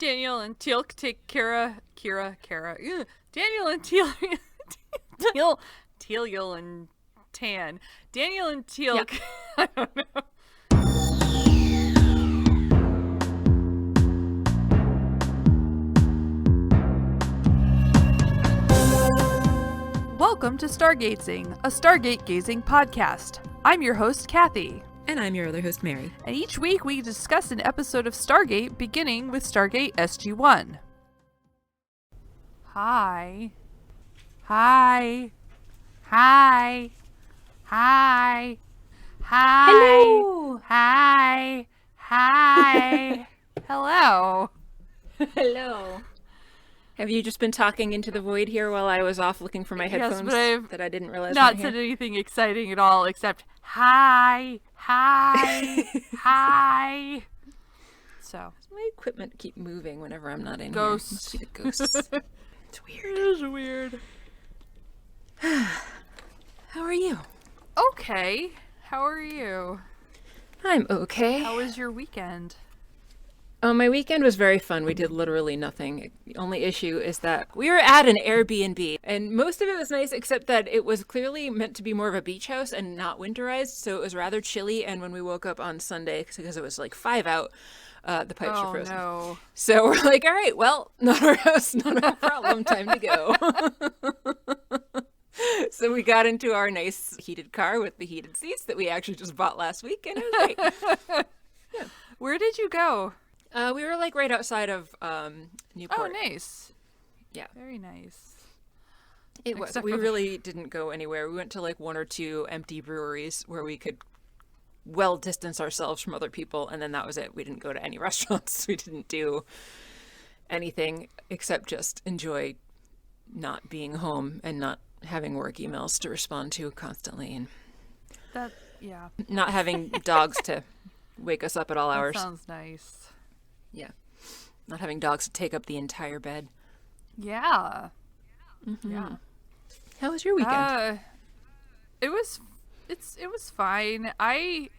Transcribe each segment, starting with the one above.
Daniel and Teal'c take Kira. Ugh. Daniel and Teal and Tan. Daniel and Teal'c. Yeah. I don't know. Welcome to Stargatezing, a Stargate gazing podcast. I'm your host, Kathy. And I'm your other host, Mary. And each week we discuss an episode of Stargate, beginning with Stargate SG-1. Hi. Hi. Hi. Hi. Hi. Hello. Hi. Hi. Hello. Hello. Have you just been talking into the void here while I was off looking for my headphones that I didn't realize not said anything exciting at all except hi, hi, hi. So my equipment keep moving whenever I'm not in Ghosts. here. Must be the ghosts. It's weird. It is weird. How are you? Okay. How are you? I'm okay. How was your weekend? Oh, my weekend was very fun. We did literally nothing. The only issue is that we were at an Airbnb, and most of it was nice, except that it was clearly meant to be more of a beach house and not winterized, so it was rather chilly, and when we woke up on Sunday, because it was like 5 out, the pipes were frozen. No. So we're like, all right, well, not our house, not our problem, time to go. So we got into our nice heated car with the heated seats that we actually just bought last week, and it was great. Yeah. Where did you go? We were like right outside of Newport. Oh, nice. Yeah. Very nice. It was. We really didn't go anywhere. We went to like 1 or 2 empty breweries where we could well distance ourselves from other people, and then that was it. We didn't go to any restaurants. We didn't do anything except just enjoy not being home and not having work emails to respond to constantly, and not having dogs to wake us up at all hours. That sounds nice. Yeah. Not having dogs to take up the entire bed. Yeah. Mm-hmm. Yeah. How was your weekend? It was fine. I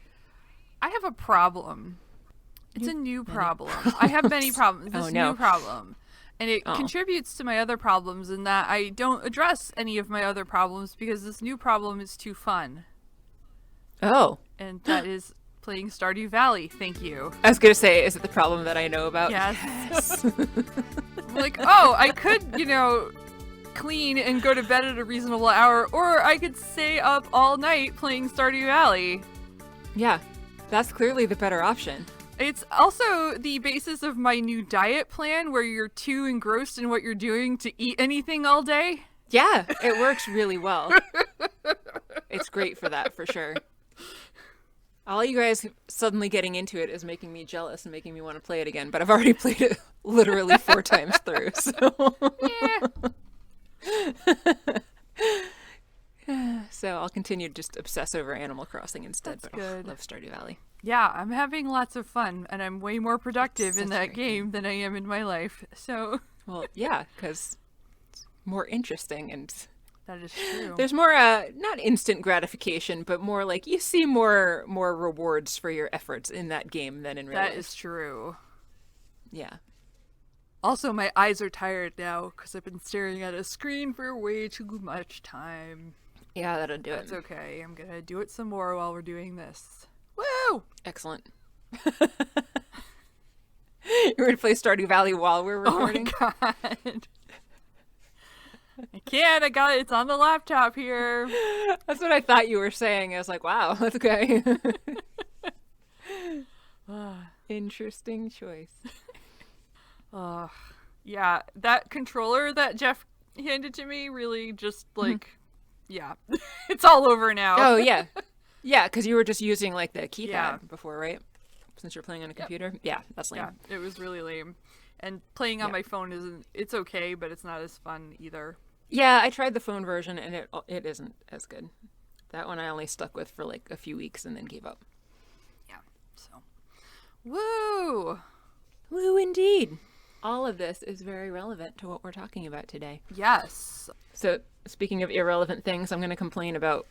have a problem. It's a new problem. I have many problems. This new problem. And it contributes to my other problems in that I don't address any of my other problems because this new problem is too fun. Oh. And that is playing Stardew Valley. Thank you. I was gonna say, is it the problem that I know about? Yes. I'm like, oh, I could, clean and go to bed at a reasonable hour, or I could stay up all night playing Stardew Valley. Yeah, that's clearly the better option. It's also the basis of my new diet plan where you're too engrossed in what you're doing to eat anything all day. Yeah, it works really well. It's great for that, for sure. All you guys suddenly getting into it is making me jealous and making me want to play it again, but I've already played it literally 4 times through, so... Yeah. So I'll continue to just obsess over Animal Crossing instead. That's good. I love Stardew Valley. Yeah, I'm having lots of fun, and I'm way more productive in that game than I am in my life, so... Well, yeah, because it's more interesting and... That is true. There's more, not instant gratification, but more like you see more rewards for your efforts in that game than in real life. That is true. Yeah. Also, my eyes are tired now because I've been staring at a screen for way too much time. Yeah, that'll do it. That's okay. I'm going to do it some more while we're doing this. Woo! Excellent. You're going to play Stardew Valley while we're recording? Oh my god. I can't. I got it. It's on the laptop here. That's what I thought you were saying. I was like, wow, that's okay. Interesting choice. Yeah, that controller that Jeff handed to me really just yeah, it's all over now. Oh, yeah. Yeah, because you were just using like the keypad before, right? Since you're playing on a computer? Yep. Yeah, that's lame. Yeah, it was really lame. And playing on my phone it's okay, but it's not as fun either. Yeah, I tried the phone version and it isn't as good. That one I only stuck with for like a few weeks and then gave up. Yeah, so. Woo! Woo indeed. All of this is very relevant to what we're talking about today. Yes. So, speaking of irrelevant things, I'm going to complain about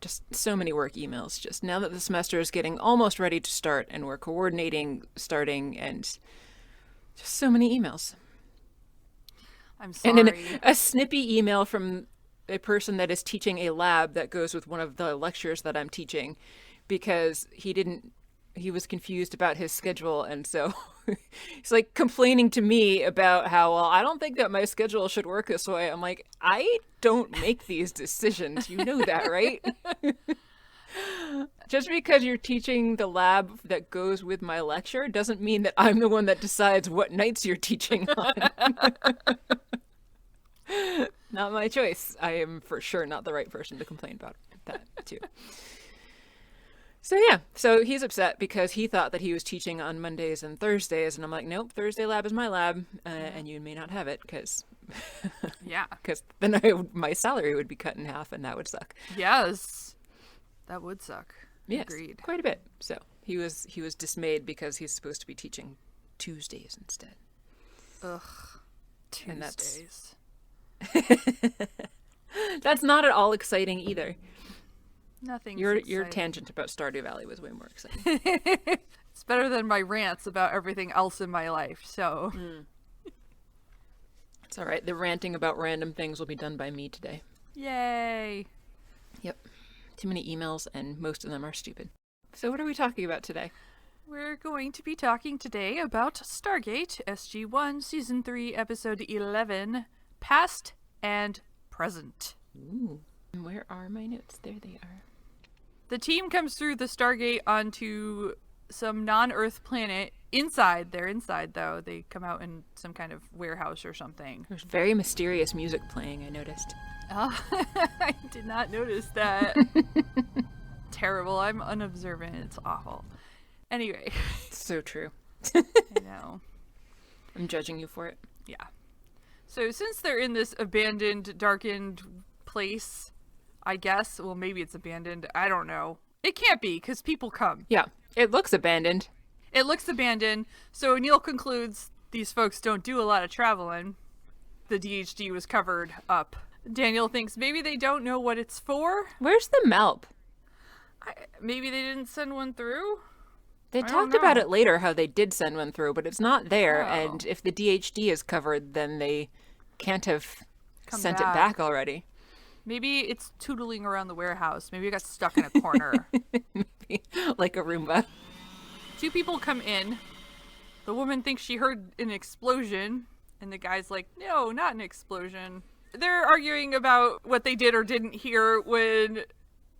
just so many work emails. Just now that the semester is getting almost ready to start and we're coordinating starting and Just so many emails. I'm sorry. And then a snippy email from a person that is teaching a lab that goes with one of the lectures that I'm teaching, because he was confused about his schedule, and so he's like complaining to me about how, well, I don't think that my schedule should work this way. I'm like, I don't make these decisions. You know that, right? Just because you're teaching the lab that goes with my lecture doesn't mean that I'm the one that decides what nights you're teaching on. Not my choice. I am for sure not the right person to complain about that, too. So yeah, so he's upset because he thought that he was teaching on Mondays and Thursdays, and I'm like, nope, Thursday lab is my lab, and you may not have it because then my salary would be cut in half, and that would suck. Yes, that would suck. Yes, agreed. Quite a bit. So he was dismayed because he's supposed to be teaching Tuesdays instead. Ugh, Tuesdays. That's not at all exciting either. Nothing. Your tangent about Stardew Valley was way more exciting. It's better than my rants about everything else in my life, so. It's all right. The ranting about random things will be done by me today. Yay. Yep. Too many emails, and most of them are stupid. So what are we talking about today? We're going to be talking today about Stargate SG-1 Season 3, Episode 11, Past and Present. Ooh. Where are my notes? There they are. The team comes through the Stargate onto some non-Earth planet. They're inside, though. They come out in some kind of warehouse or something. There's very mysterious music playing, I noticed. Oh, I did not notice that. Terrible. I'm unobservant. It's awful. Anyway. So true. I know. I'm judging you for it. Yeah. So since they're in this abandoned, darkened place, I guess, well, maybe it's abandoned. I don't know. It can't be, because people come. Yeah. It looks abandoned. It looks abandoned. So Neil concludes these folks don't do a lot of traveling. The DHD was covered up. Daniel thinks maybe they don't know what it's for. Where's the Malp? Maybe they didn't send one through? They talked about it later, how they did send one through, but it's not there. Oh. And if the DHD is covered, then they can't have sent it back already. Maybe it's tootling around the warehouse. Maybe it got stuck in a corner. Maybe, like a Roomba. Two people come in. The woman thinks she heard an explosion, and the guy's like, no, not an explosion. They're arguing about what they did or didn't hear when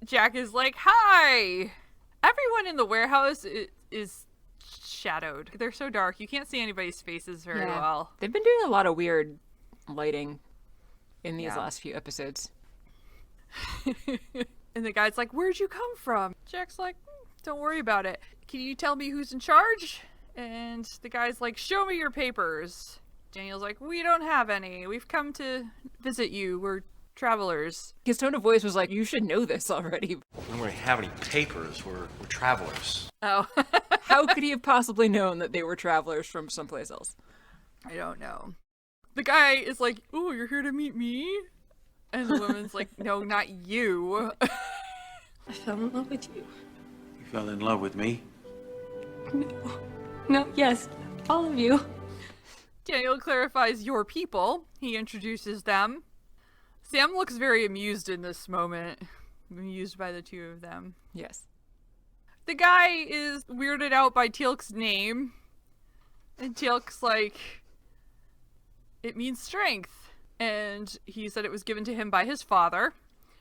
Jack is like, hi! Everyone in the warehouse is shadowed. They're so dark. You can't see anybody's faces very well. They've been doing a lot of weird lighting in these last few episodes. And the guy's like, where'd you come from? Jack's like, don't worry about it. Can you tell me who's in charge? And the guy's like, show me your papers. Daniel's like, we don't have any. We've come to visit you. We're travelers. His tone of voice was like, you should know this already. We don't really have any papers. We're travelers. Oh. How could he have possibly known that they were travelers from someplace else? I don't know. The guy is like, oh, you're here to meet me? And the woman's like, no, not you. I fell in love with you. You fell in love with me? No, yes, all of you. Daniel clarifies your people. He introduces them. Sam looks very amused in this moment. Amused by the two of them. Yes. The guy is weirded out by Teal'c's name. And Teal'c's like, it means strength. And he said it was given to him by his father.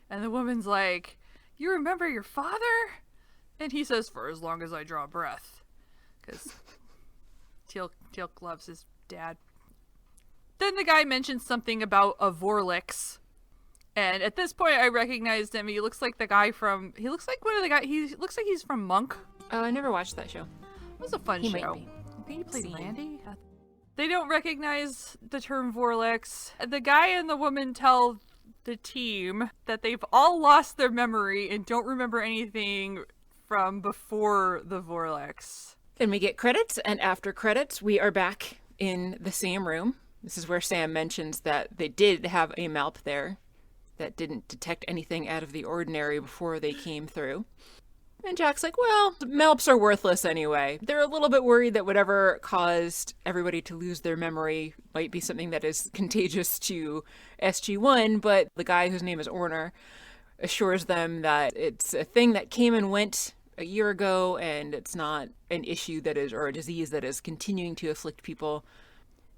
And the woman's like, you remember your father? And he says, for as long as I draw breath. Because Teal'c loves his dad. Then the guy mentions something about a Vorlix. And at this point I recognized him. He looks like the guy from, he looks like he's from Monk. Oh, I never watched that show. It was a fun show. Might be. I think he played Landy. They don't recognize the term Vorlix. The guy and the woman tell the team that they've all lost their memory and don't remember anything from before the Vorlix. Then we get credits, and after credits, we are back in the same room. This is where Sam mentions that they did have a Malp there that didn't detect anything out of the ordinary before they came through. And Jack's like, well, Melps are worthless anyway. They're a little bit worried that whatever caused everybody to lose their memory might be something that is contagious to SG-1, but the guy whose name is Orner assures them that it's a thing that came and went a year ago, and it's not an issue that is, or a disease that is continuing to afflict people.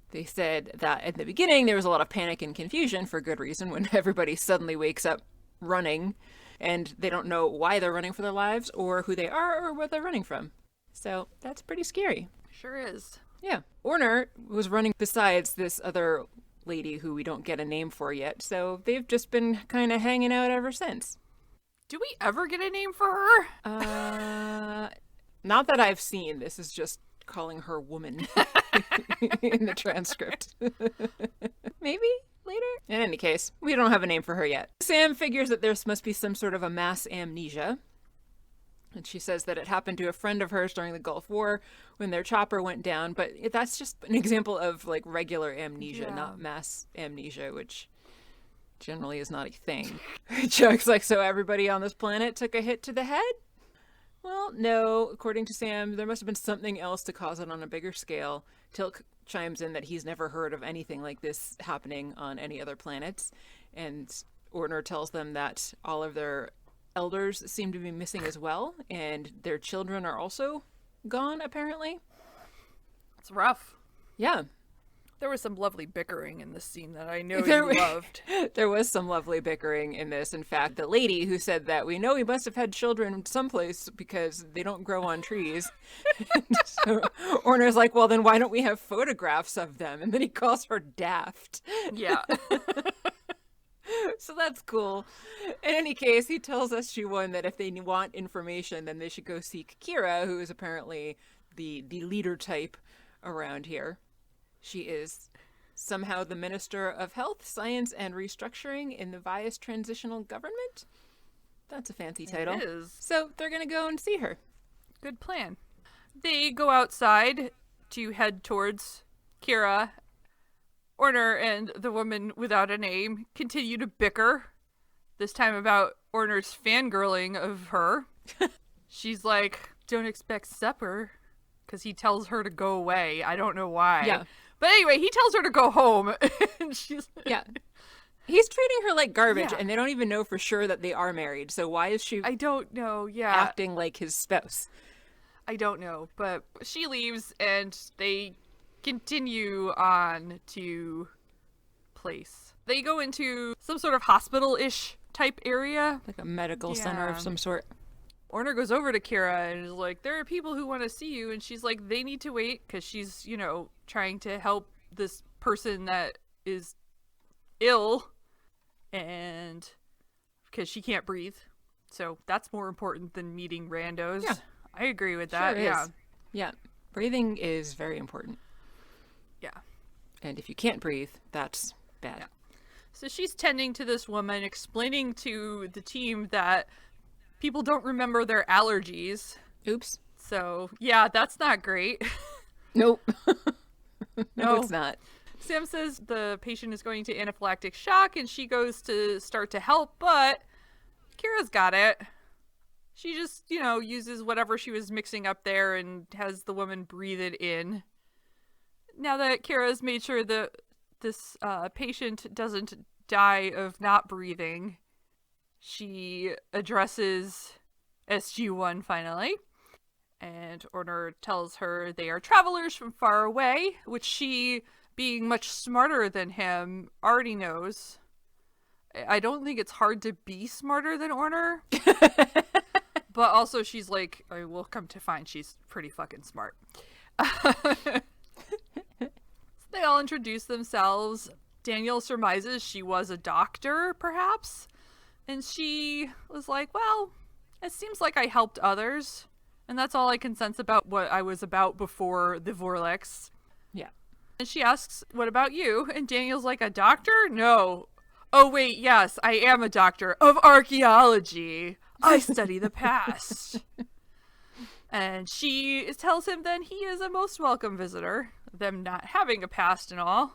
They said that at the beginning there was a lot of panic and confusion, for good reason, when everybody suddenly wakes up running and they don't know why they're running for their lives or who they are or where they're running from. So that's pretty scary. Sure is. Yeah. Orner was running besides this other lady who we don't get a name for yet, so they've just been kind of hanging out ever since. Do we ever get a name for her? Not that I've seen. This is just calling her woman in the transcript. Maybe later? In any case, we don't have a name for her yet. Sam figures that there must be some sort of a mass amnesia. And she says that it happened to a friend of hers during the Gulf War when their chopper went down. But that's just an example of like regular amnesia, not mass amnesia, which generally is not a thing. Chuck's like, so everybody on this planet took a hit to the head? Well, no. According to Sam, there must have been something else to cause it on a bigger scale. Tilk chimes in that he's never heard of anything like this happening on any other planets. And Ortner tells them that all of their elders seem to be missing as well, and their children are also gone, apparently. It's rough. Yeah. There was some lovely bickering in this scene that I know you loved. There was some lovely bickering in this. In fact, the lady who said that we know we must have had children someplace because they don't grow on trees. So Orner's like, well, then why don't we have photographs of them? And then he calls her daft. Yeah. So that's cool. In any case, he tells SG-1 that if they want information, then they should go seek Kira, who is apparently the leader type around here. She is somehow the Minister of Health, Science, and Restructuring in the Vias Transitional Government. That's a fancy title. It is. So they're going to go and see her. Good plan. They go outside to head towards Kira. Orner and the woman without a name continue to bicker, this time about Orner's fangirling of her. She's like, don't expect supper, because he tells her to go away. I don't know why. Yeah. But anyway, he tells her to go home. And she's like, yeah. He's treating her like garbage, Yeah. and they don't even know for sure that they are married. So why is she I don't know. Yeah. acting like his spouse? I don't know. But she leaves, and they continue on to place. They go into some sort of hospital-ish type area. Like a medical center of some sort. Orner goes over to Kira and is like, there are people who want to see you. And she's like, they need to wait because she's, trying to help this person that is ill and because she can't breathe. So that's more important than meeting randos. Yeah. I agree with that. Sure Yeah. is. Yeah. Breathing is very important. Yeah. And if you can't breathe, that's bad. Yeah. So she's tending to this woman, explaining to the team that people don't remember their allergies. Oops. So, yeah, that's not great. Nope. No, it's not. Sam says the patient is going to anaphylactic shock, and she goes to start to help, but Kira's got it. She just, uses whatever she was mixing up there and has the woman breathe it in. Now that Kira's made sure that this patient doesn't die of not breathing, she addresses SG-1 finally. And Orner tells her they are travelers from far away, which she, being much smarter than him, already knows. I don't think it's hard to be smarter than Orner. But also she's like, I will come to find she's pretty fucking smart. So they all introduce themselves. Daniel surmises she was a doctor, perhaps. And she was like, well, it seems like I helped others. And that's all I can sense about what I was about before the Vorlex. Yeah. And she asks, what about you? And Daniel's like, a doctor? No. Oh, wait, yes, I am a doctor of archaeology. I study the past. And she tells him then he is a most welcome visitor, them not having a past and all.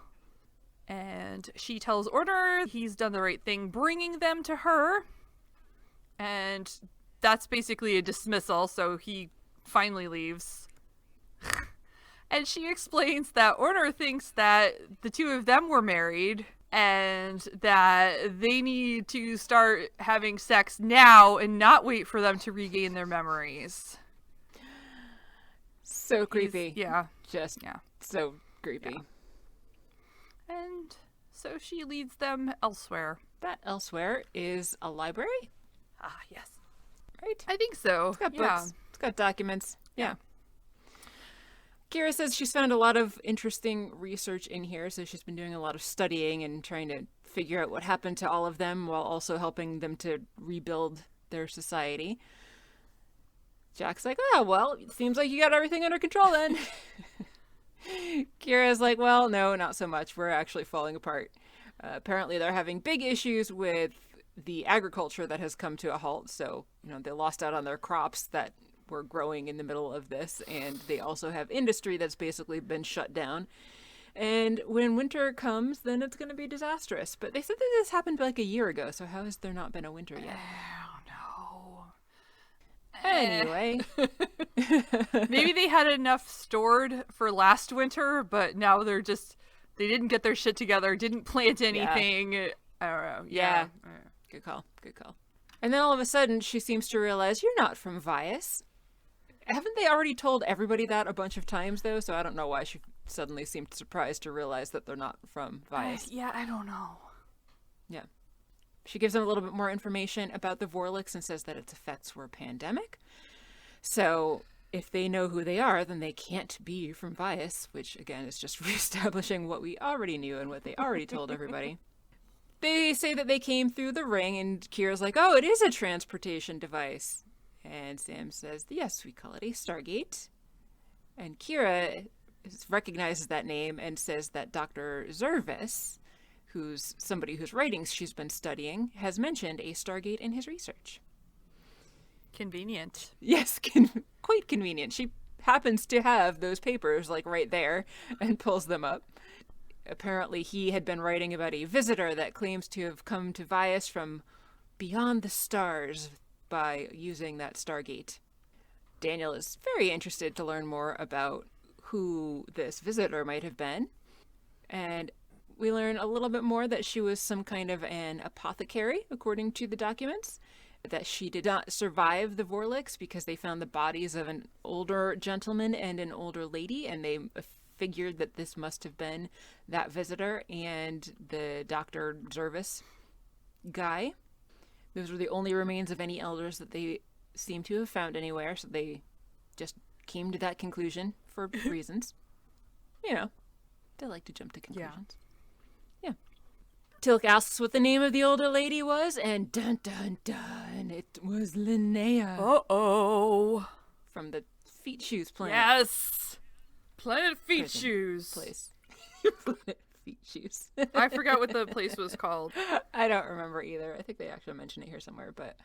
And she tells Orner he's done the right thing bringing them to her. And that's basically a dismissal, so he finally leaves. And she explains that Orner thinks that the two of them were married and that they need to start having sex now and not wait for them to regain their memories. So creepy. Yeah. Just so creepy. Yeah. And so she leads them elsewhere. That elsewhere is a library? Ah, yes. Right? I think so. It's got books. It's got documents. Yeah. Kira says she's found a lot of interesting research in here, so she's been doing a lot of studying and trying to figure out what happened to all of them while also helping them to rebuild their society. Jack's like, oh, well, it seems like you got everything under control then. Kira's like, well, no, not so much. We're actually falling apart. Apparently they're having big issues with the agriculture that has come to a halt, so, they lost out on their crops that were growing in the middle of this, and they also have industry that's basically been shut down. And when winter comes, then it's going to be disastrous. But they said that this happened like a year ago, so how has there not been a winter yet? Oh, no. Anyway. Maybe they had enough stored for last winter, but now they didn't get their shit together, didn't plant anything. I don't know. Yeah. Good call. And then all of a sudden, she seems to realize, you're not from Vias. Haven't they already told everybody that a bunch of times, though? So I don't know why she suddenly seemed surprised to realize that they're not from Vias. I don't know. Yeah. She gives them a little bit more information about the Vorlix and says that its effects were pandemic. So if they know who they are, then they can't be from Vias, which, again, is just reestablishing what we already knew and what they already told everybody. They say that they came through the ring, and Kira's like, oh, it is a transportation device. And Sam says, yes, we call it a Stargate. And Kira recognizes that name and says that Dr. Zervis, who's somebody whose writings she's been studying, has mentioned a Stargate in his research. Convenient. Yes, quite convenient. She happens to have those papers, right there, and pulls them up. Apparently, he had been writing about a visitor that claims to have come to Vias from beyond the stars by using that Stargate. Daniel is very interested to learn more about who this visitor might have been. And we learn a little bit more that she was some kind of an apothecary, according to the documents. That she did not survive the Vorlix because they found the bodies of an older gentleman and an older lady, and they figured that this must have been that visitor and the Dr. Zervis guy. Those were the only remains of any elders that they seem to have found anywhere, so they just came to that conclusion for reasons. They like to jump to conclusions. Yeah. Tilk asks what the name of the older lady was, and dun dun dun, it was Linnea. Uh-oh. From the Feet Shoes planet. Yes! Planet Feet Shoes. Place. Planet Feet Shoes. I forgot what the place was called. I don't remember either. I think they actually mentioned it here somewhere, but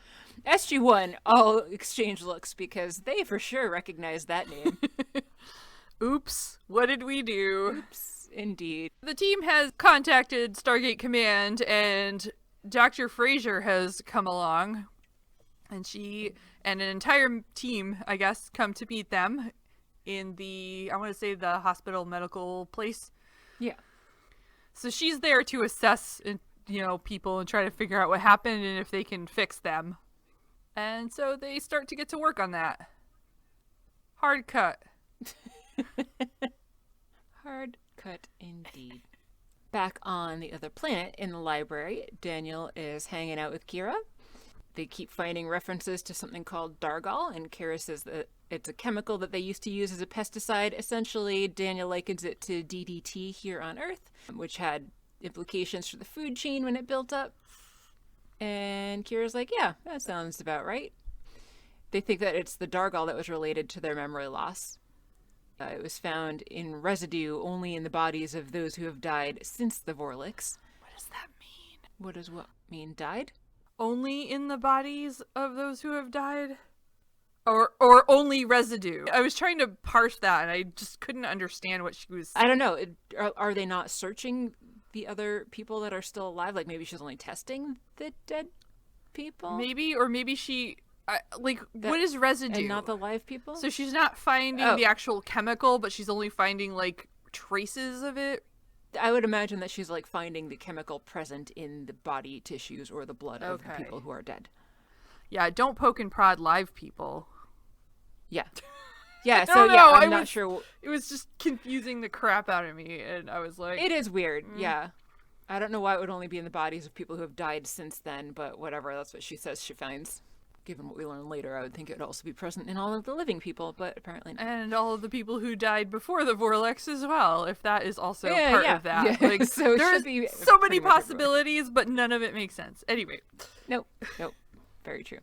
SG1 all exchange looks because they for sure recognize that name. Oops. What did we do? Oops, indeed. The team has contacted Stargate Command, and Dr. Fraser has come along, and she and an entire team, I guess, come to meet them in the, I want to say, the hospital medical place. Yeah. So she's there to assess, people and try to figure out what happened and if they can fix them. And so they start to get to work on that. Hard cut. Hard cut indeed. Back on the other planet in the library, Daniel is hanging out with Kira. They keep finding references to something called Dargal, and Kira says that it's a chemical that they used to use as a pesticide. Essentially, Daniel likens it to DDT here on Earth, which had implications for the food chain when it built up. And Kira's like, yeah, that sounds about right. They think that it's the Dargal that was related to their memory loss. It was found in residue only in the bodies of those who have died since the Vorlix. What does that mean? What does what mean, died? Only in the bodies of those who have died? Or only residue? I was trying to parse that, and I just couldn't understand what she was... I don't know. Are they not searching the other people that are still alive? Like, maybe she's only testing the dead people? Maybe, or maybe she what is residue? And not the live people? So she's not finding the actual chemical, but she's only finding, like, traces of it? I would imagine that she's, like, finding the chemical present in the body tissues or the blood of the people who are dead. Yeah, don't poke and prod live people. Yeah. Yeah, so I'm not sure. It was just confusing the crap out of me, and I was like... It is weird, yeah. I don't know why it would only be in the bodies of people who have died since then, but whatever, that's what she says she finds. Given what we learn later, I would think it would also be present in all of the living people, but apparently not. And all of the people who died before the Vorlex as well, if that is also part of that. Yeah. Like, so there's so many possibilities, but none of it makes sense. Anyway. Nope. Very true.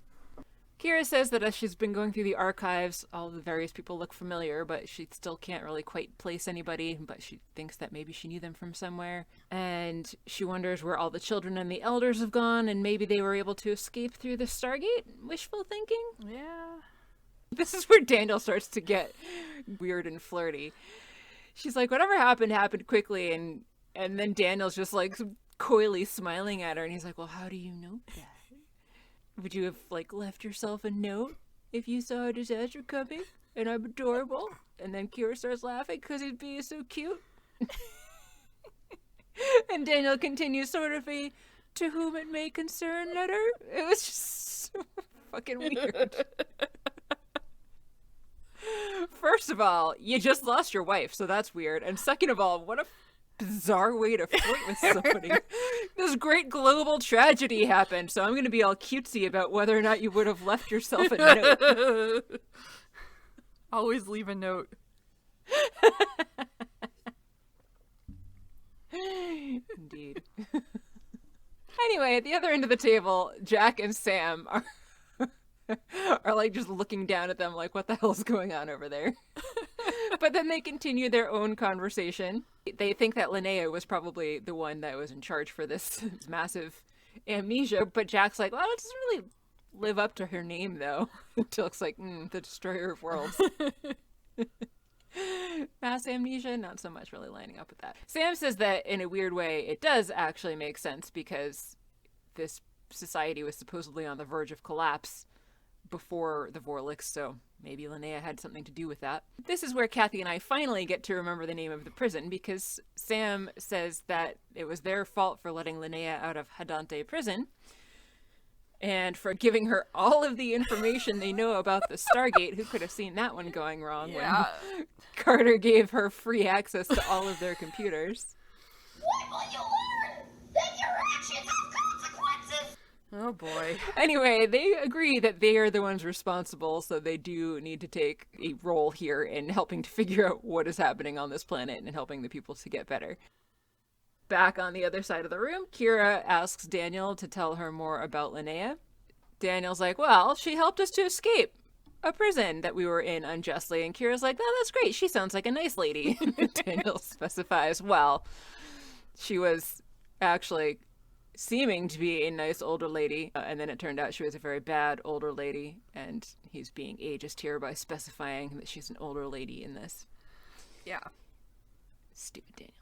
Kira says that as she's been going through the archives, all the various people look familiar, but she still can't really quite place anybody, but she thinks that maybe she knew them from somewhere. And she wonders where all the children and the elders have gone, and maybe they were able to escape through the Stargate? Wishful thinking? Yeah. This is where Daniel starts to get weird and flirty. She's like, whatever happened quickly, and then Daniel's just like coyly smiling at her, and he's like, well, how do you know that? Would you have, like, left yourself a note if you saw a disaster coming and I'm adorable? And then Kira starts laughing because he's being so cute. And Daniel continues sort of a to whom it may concern letter. It was just so fucking weird. First of all, you just lost your wife, so that's weird. And second of all, what a bizarre way to flirt with somebody. This great global tragedy happened, so I'm going to be all cutesy about whether or not you would have left yourself a note. Always leave a note. Indeed. Anyway, at the other end of the table, Jack and Sam are like just looking down at them like, what the hell is going on over there? But then they continue their own conversation. They think that Linnea was probably the one that was in charge for this massive amnesia, but Jack's like, well, it doesn't really live up to her name, though. Until it's like, the destroyer of worlds. Mass amnesia, not so much really lining up with that. Sam says that in a weird way, it does actually make sense because this society was supposedly on the verge of collapse before the Vorlex, so maybe Linnea had something to do with that. This is where Kathy and I finally get to remember the name of the prison, because Sam says that it was their fault for letting Linnea out of Hadante prison, and for giving her all of the information they know about the Stargate. Who could have seen that one going wrong when Carter gave her free access to all of their computers? What will you learn? That your actions have consequences! Oh boy. Anyway, they agree that they are the ones responsible, so they do need to take a role here in helping to figure out what is happening on this planet and helping the people to get better. Back on the other side of the room, Kira asks Daniel to tell her more about Linnea. Daniel's like, well, she helped us to escape a prison that we were in unjustly. And Kira's like, oh, that's great. She sounds like a nice lady. Daniel specifies, well, she was actually seeming to be a nice older lady, and then it turned out she was a very bad older lady, and he's being ageist here by specifying that she's an older lady in this. Yeah. Stupid Daniel.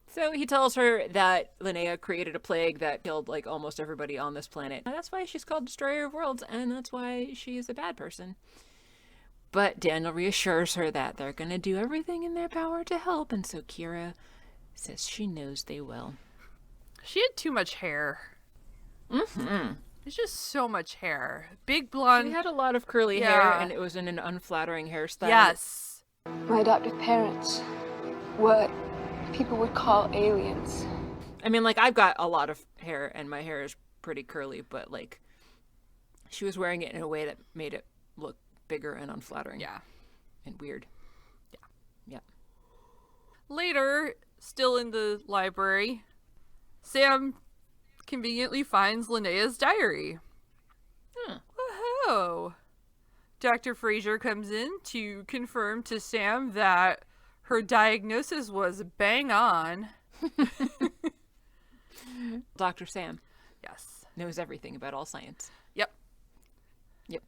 So he tells her that Linnea created a plague that killed like almost everybody on this planet. And that's why she's called Destroyer of Worlds, and that's why she is a bad person. But Daniel reassures her that they're going to do everything in their power to help, and so Kira says she knows they will. She had too much hair. Mm-hmm. There's just so much hair. Big blonde. She had a lot of curly hair, and it was in an unflattering hairstyle. Yes. My adoptive parents were people would call aliens. I mean, like, I've got a lot of hair, and my hair is pretty curly, but, like, she was wearing it in a way that made it look bigger and unflattering. Yeah. And weird. Yeah. Later, still in the library, Sam conveniently finds Linnea's diary. Woohoo! Dr. Fraser comes in to confirm to Sam that her diagnosis was bang on. Dr. Sam. Yes. Knows everything about all science. Yep. Yep.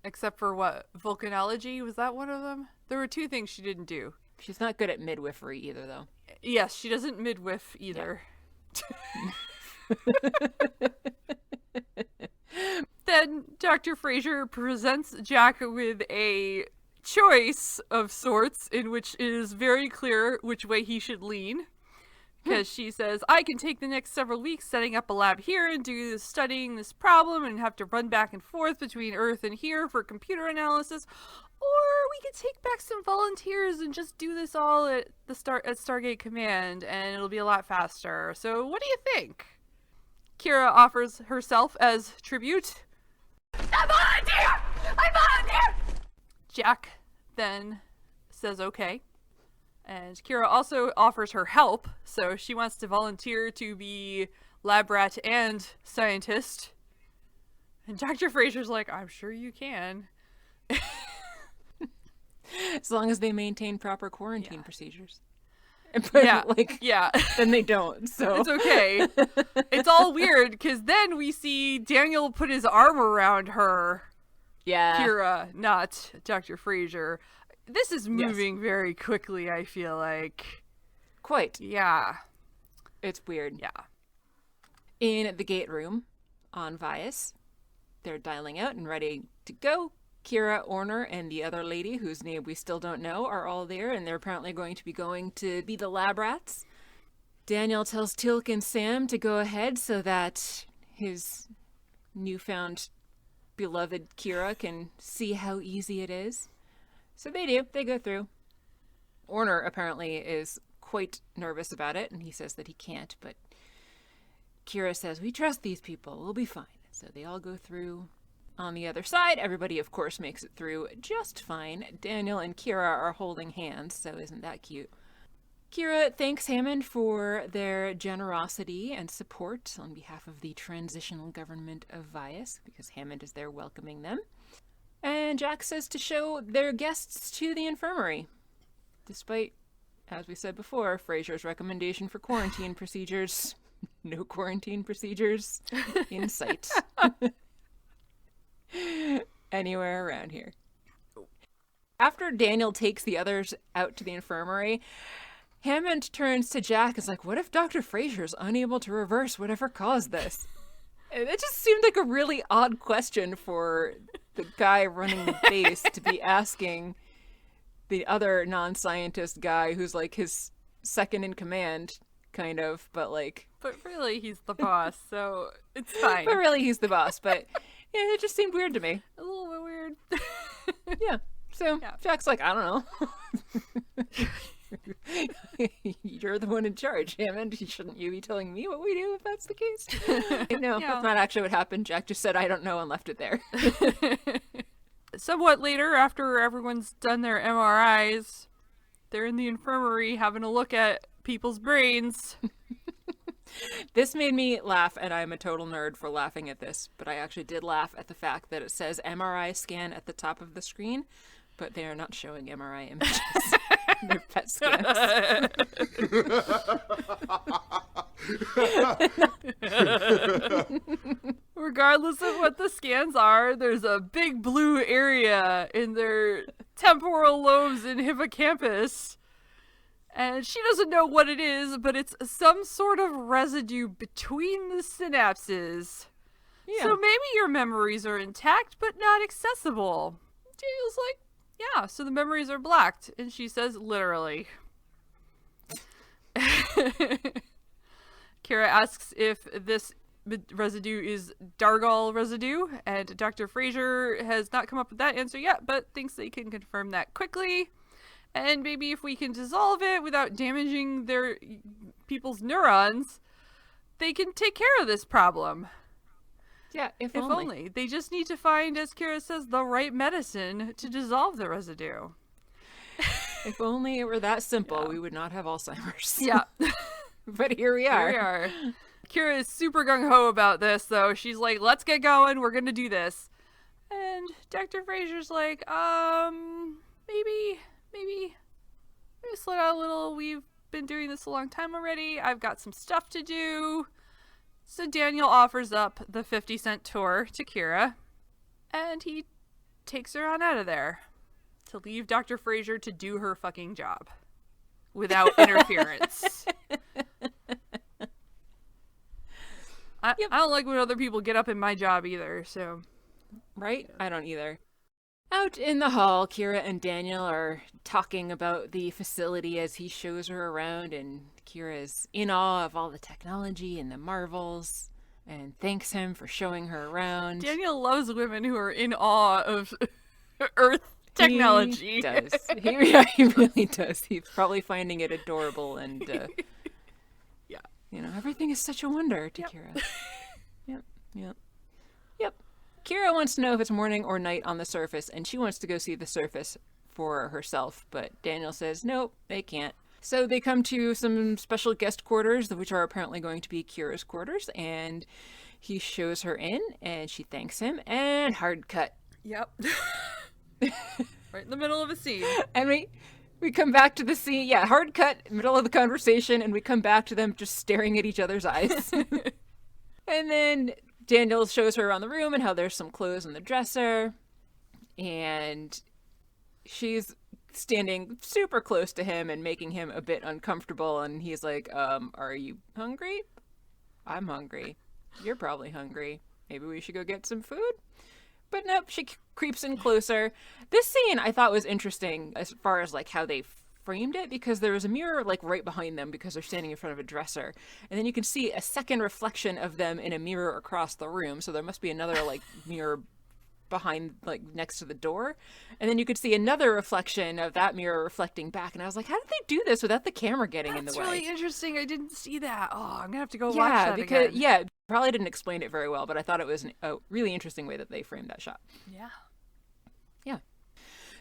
Except for what? Volcanology? Was that one of them? There were two things she didn't do. She's not good at midwifery either, though. Yes, she doesn't midwife either. Yeah. then Dr. Fraser presents Jack with a choice of sorts in which it is very clear which way he should lean. Because she says, I can take the next several weeks setting up a lab here and do studying this problem and have to run back and forth between Earth and here for computer analysis. Or we could take back some volunteers and just do this all at Stargate Command, and it'll be a lot faster. So what do you think? Kira offers herself as tribute. I volunteer! Jack then says okay. And Kira also offers her help, so she wants to volunteer to be lab rat and scientist. And Dr. Fraser's like, I'm sure you can. As long as they maintain proper quarantine procedures. But, then they don't, so. It's okay. It's all weird, because then we see Daniel put his arm around her. Yeah. Kira, not Dr. Fraser. This is moving very quickly, I feel like. Quite. Yeah. It's weird. Yeah. In the gate room on Vias, they're dialing out and ready to go. Kira, Orner, and the other lady, whose name we still don't know, are all there, and they're apparently going to be the lab rats. Daniel tells Teal'c and Sam to go ahead so that his newfound beloved Kira can see how easy it is. So they do. They go through. Orner apparently is quite nervous about it, and he says that he can't, but Kira says, we trust these people. We'll be fine. So they all go through. On the other side, everybody, of course, makes it through just fine. Daniel and Kira are holding hands, so isn't that cute? Kira thanks Hammond for their generosity and support on behalf of the transitional government of Vias, because Hammond is there welcoming them. And Jack says to show their guests to the infirmary, despite, as we said before, Fraser's recommendation for quarantine procedures. No quarantine procedures in sight. Anywhere around here. After Daniel takes the others out to the infirmary, Hammond turns to Jack and is like, what if Dr. Fraser's unable to reverse whatever caused this? And it just seemed like a really odd question for the guy running the base to be asking the other non-scientist guy who's like his second in command, kind of, but like... But really, he's the boss, so it's fine. But really, he's the boss, but... Yeah, it just seemed weird to me. A little bit weird. Yeah. So Jack's like, I don't know. You're the one in charge, Hammond. Shouldn't you be telling me what we do if that's the case? No, that's not actually what happened. Jack just said, I don't know, and left it there. Somewhat later, after everyone's done their MRIs, they're in the infirmary having a look at people's brains. This made me laugh, and I'm a total nerd for laughing at this, but I actually did laugh at the fact that it says MRI scan at the top of the screen, but they are not showing MRI images. They're PET scans. Regardless of what the scans are, there's a big blue area in their temporal lobes and hippocampus. And she doesn't know what it is, but it's some sort of residue between the synapses. Yeah. So maybe your memories are intact, but not accessible. Daniel's like, yeah, so the memories are blocked. And she says, literally. Kira asks if this residue is Dargal residue, and Dr. Fraser has not come up with that answer yet, but thinks they can confirm that quickly. And maybe if we can dissolve it without damaging their people's neurons, they can take care of this problem. Yeah, if only. They just need to find, as Kira says, the right medicine to dissolve the residue. If only it were that simple, we would not have Alzheimer's. Yeah. But here we are. Kira is super gung-ho about this, though. She's like, let's get going. We're going to do this. And Dr. Fraser's like, maybe slow down a little. We've been doing this a long time already. I've got some stuff to do. So Daniel offers up the 50-cent tour to Kira, and he takes her on out of there to leave Dr. Fraser to do her fucking job without interference. I don't like when other people get up in my job either, so Right? I don't either. Out in the hall, Kira and Daniel are talking about the facility as he shows her around, and Kira's in awe of all the technology and the marvels and thanks him for showing her around. Daniel loves women who are in awe of Earth technology. He does. He really does. He's probably finding it adorable, and yeah, you know, everything is such a wonder to Kira. Yep. Kira wants to know if it's morning or night on the surface, and she wants to go see the surface for herself, but Daniel says nope, they can't. So they come to some special guest quarters, which are apparently going to be Kira's quarters, and he shows her in, and she thanks him, and hard cut. Yep. Right in the middle of a scene. And we come back to the scene, hard cut, middle of the conversation, and we come back to them just staring at each other's eyes. And then Daniel shows her around the room and how there's some clothes in the dresser, and she's standing super close to him and making him a bit uncomfortable, and he's like, are you hungry? I'm hungry. You're probably hungry. Maybe we should go get some food? But nope, she creeps in closer. This scene I thought was interesting as far as like how they framed it, because there was a mirror like right behind them because they're standing in front of a dresser, and then you can see a second reflection of them in a mirror across the room, so there must be another like mirror behind, like next to the door, and then you could see another reflection of that mirror reflecting back, and I was like, how did they do this without the camera getting in the way? That's really interesting. I didn't see that. Oh, I'm gonna have to go watch that because again. Probably didn't explain it very well, but I thought it was a really interesting way that they framed that shot. Yeah.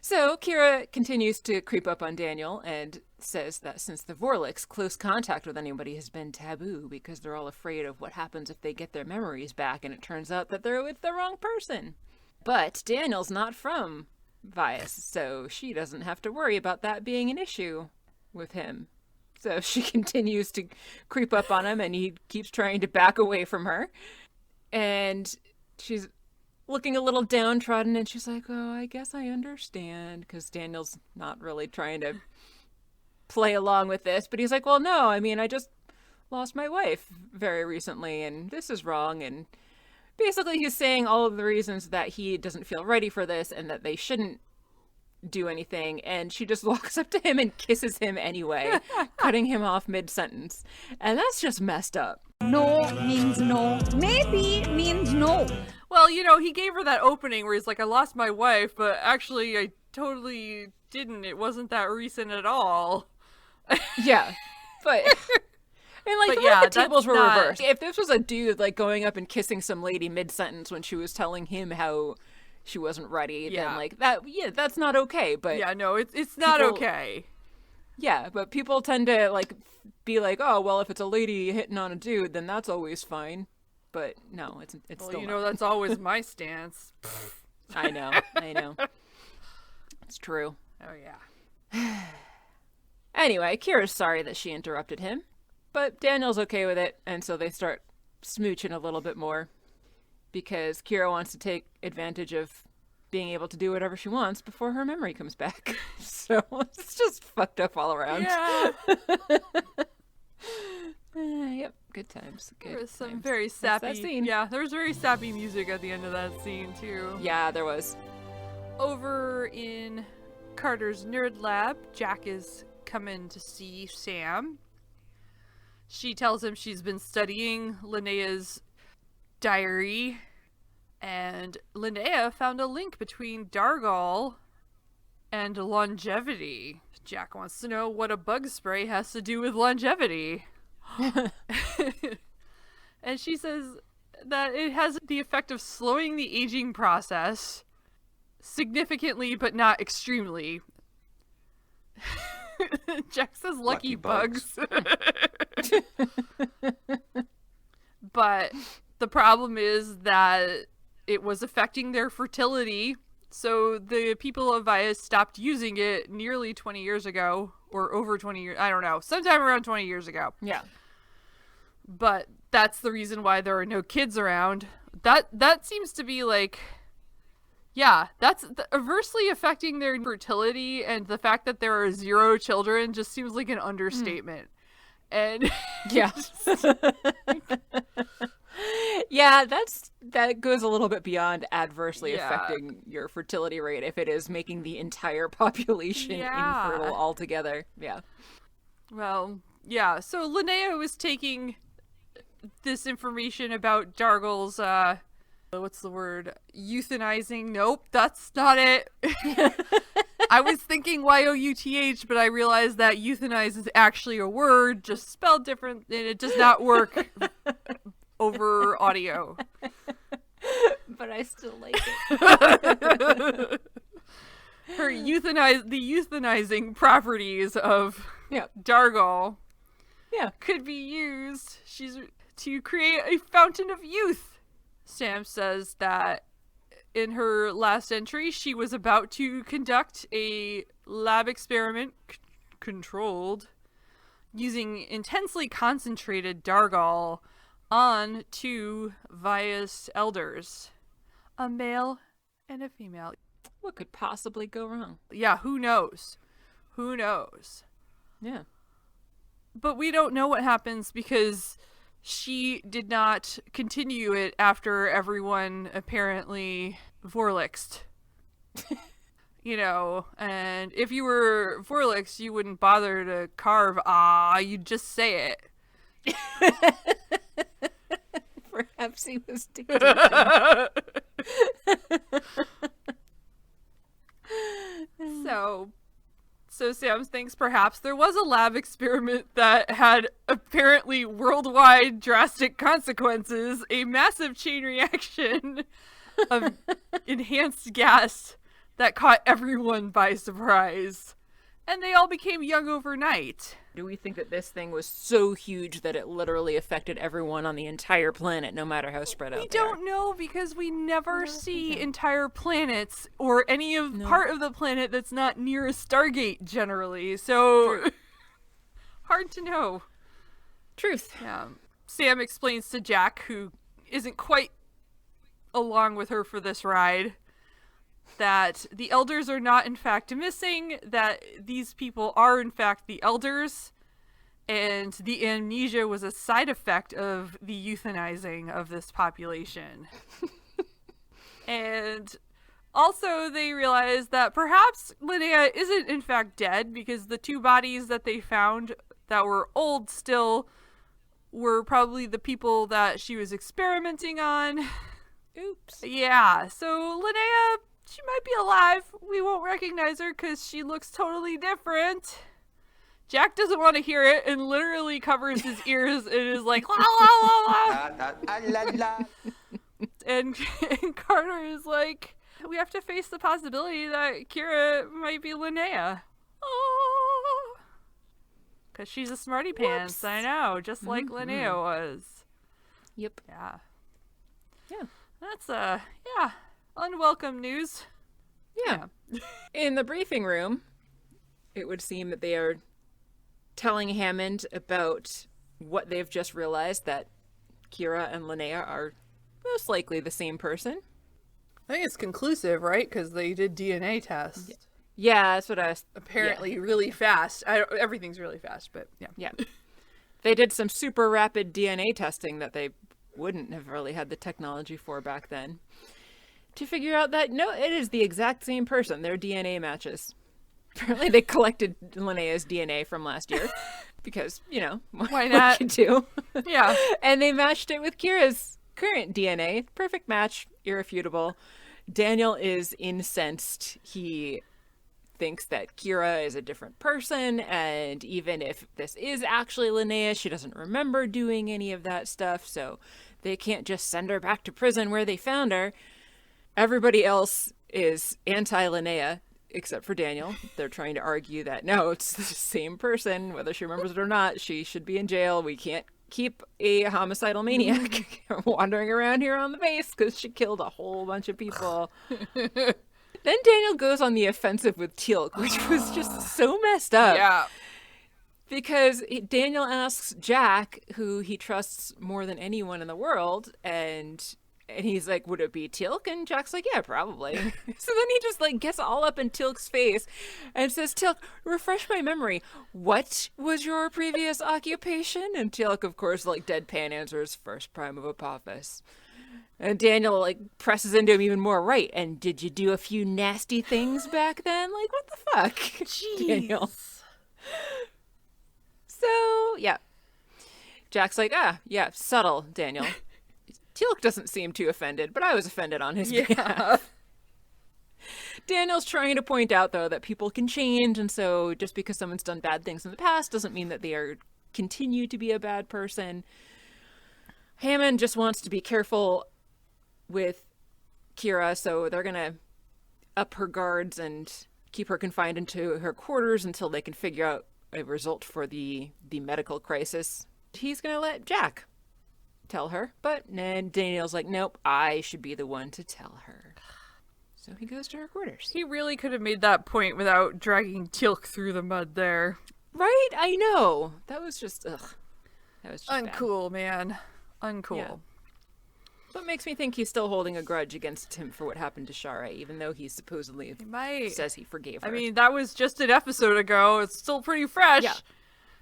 So Kira continues to creep up on Daniel and says that since the Vorliks, close contact with anybody has been taboo because they're all afraid of what happens if they get their memories back, and it turns out that they're with the wrong person. But Daniel's not from Vias, so she doesn't have to worry about that being an issue with him. So she continues to creep up on him, and he keeps trying to back away from her. And she's looking a little downtrodden, and she's like, oh, I guess I understand, because Daniel's not really trying to play along with this. But he's like, well, no, I mean, I just lost my wife very recently, and this is wrong. And basically he's saying all of the reasons that he doesn't feel ready for this and that they shouldn't do anything, and she just walks up to him and kisses him anyway, cutting him off mid-sentence. And that's just messed up. No means no. Maybe means no. Well, you know, he gave her that opening where he's like, I lost my wife, but actually I totally didn't. It wasn't that recent at all. Yeah. But and like, the tables were reversed. If this was a dude like going up and kissing some lady mid-sentence when she was telling him how she wasn't ready, then like that's not okay. But it's not okay. Yeah, but people tend to like be like, oh well, if it's a lady hitting on a dude, then that's always fine. But no, it's well, still you not. know, that's always my stance. I know. It's true. Oh yeah. Anyway, Kira's sorry that she interrupted him, but Daniel's okay with it, and so they start smooching a little bit more because Kira wants to take advantage of being able to do whatever she wants before her memory comes back. So it's just fucked up all around. Yeah. Yep, good times. There was some very sappy scene. Yeah, there was very sappy music at the end of that scene too. Yeah, there was. Over in Carter's nerd lab, Jack is coming to see Sam. She tells him she's been studying Linnea's diary, and Linnea found a link between Dargal and longevity. Jack wants to know what a bug spray has to do with longevity. And she says that it has the effect of slowing the aging process significantly but not extremely. Jack says lucky bugs. But the problem is that it was affecting their fertility, so the people of Vias stopped using it nearly 20 years ago, or over 20 years, I don't know, sometime around 20 years ago. Yeah. But that's the reason why there are no kids around. That seems to be like, yeah, that's adversely affecting their fertility, and the fact that there are 0 children just seems like an understatement. And yeah. Yeah, that's that goes a little bit beyond adversely affecting your fertility rate if it is making the entire population infertile altogether. Yeah. Well, yeah. So Linnea was taking this information about Dargle's, what's the word? Euthanizing. Nope, that's not it. I was thinking Y-O-U-T-H, but I realized that euthanize is actually a word, just spelled different, and it does not work over audio. But I still like it. The euthanizing properties of Dargle could be used to create a fountain of youth. Sam says that in her last entry, she was about to conduct a lab experiment controlled using intensely concentrated Dargal on 2 Vias elders, a male and a female. What could possibly go wrong? Yeah, who knows? Who knows? Yeah. But we don't know what happens because she did not continue it after everyone apparently Vorlixed. You know, and if you were Vorlixed, you wouldn't bother to carve you'd just say it. Perhaps he was dictating. So Sam thinks perhaps there was a lab experiment that had apparently worldwide drastic consequences, a massive chain reaction of enhanced gas that caught everyone by surprise. And they all became young overnight. Do we think that this thing was so huge that it literally affected everyone on the entire planet, no matter how spread out they are? We don't know because we never see entire planets or any of part of the planet that's not near a Stargate generally. So hard to know. Truth. Yeah. Sam explains to Jack, who isn't quite along with her for this ride, that the elders are not in fact missing, that these people are in fact the elders, and the amnesia was a side effect of the euthanizing of this population. And also they realize that perhaps Linnea isn't in fact dead, because the 2 bodies that they found that were old still were probably the people that she was experimenting on. Oops. Yeah, so Linnea, she might be alive. We won't recognize her because she looks totally different. Jack doesn't want to hear it and literally covers his ears and is like, la, la, la, la. And Carter is like, we have to face the possibility that Kira might be Linnea. Oh. Because she's a smarty pants. Whoops. I know, just like Linnea was. Yep. Yeah. Yeah. That's, unwelcome news. Yeah. In the briefing room, it would seem that they are telling Hammond about what they've just realized, that Kira and Linnea are most likely the same person. I think it's conclusive, right? Because they did DNA tests. Yeah, that's what I was... Apparently really fast. Everything's really fast, but yeah. Yeah. They did some super rapid DNA testing that they wouldn't have really had the technology for back then, to figure out that, no, it is the exact same person. Their DNA matches. Apparently they collected Linnea's DNA from last year because, you know, why not? What you do. Yeah. And they matched it with Kira's current DNA. Perfect match, irrefutable. Daniel is incensed. He thinks that Kira is a different person, and even if this is actually Linnea, she doesn't remember doing any of that stuff, so they can't just send her back to prison where they found her. Everybody else is anti-Linnea, except for Daniel. They're trying to argue that, no, it's the same person, whether she remembers it or not. She should be in jail. We can't keep a homicidal maniac wandering around here on the base because she killed a whole bunch of people. Then Daniel goes on the offensive with Teal'c, which was just so messed up. Yeah. Because Daniel asks Jack, who he trusts more than anyone in the world, and he's like, would it be Teal'c? And Jack's like, yeah, probably. So then he just like gets all up in Teal'c's face and says, Teal'c, refresh my memory. What was your previous occupation? And Teal'c, of course, like deadpan answers, first prime of Apophis. And Daniel, like, presses into him even more. Right, and did you do a few nasty things back then? Like, what the fuck? Jeez. Daniel. So, yeah. Jack's like, yeah, subtle, Daniel. Teal'c doesn't seem too offended, but I was offended on his behalf. Daniel's trying to point out, though, that people can change, and so just because someone's done bad things in the past doesn't mean that they are continue to be a bad person. Hammond just wants to be careful with Kira, so they're gonna up her guards and keep her confined into her quarters until they can figure out a result for the medical crisis. He's gonna let Jack tell her, but then Daniel's like, nope, I should be the one to tell her. So he goes to her quarters. He really could have made that point without dragging Teal'c through the mud there. Right? I know. That was just, ugh. That was just uncool, man. Uncool. Yeah. But makes me think he's still holding a grudge against him for what happened to Shara, even though he supposedly says he forgave her. I mean, that was just an episode ago. It's still pretty fresh. Yeah.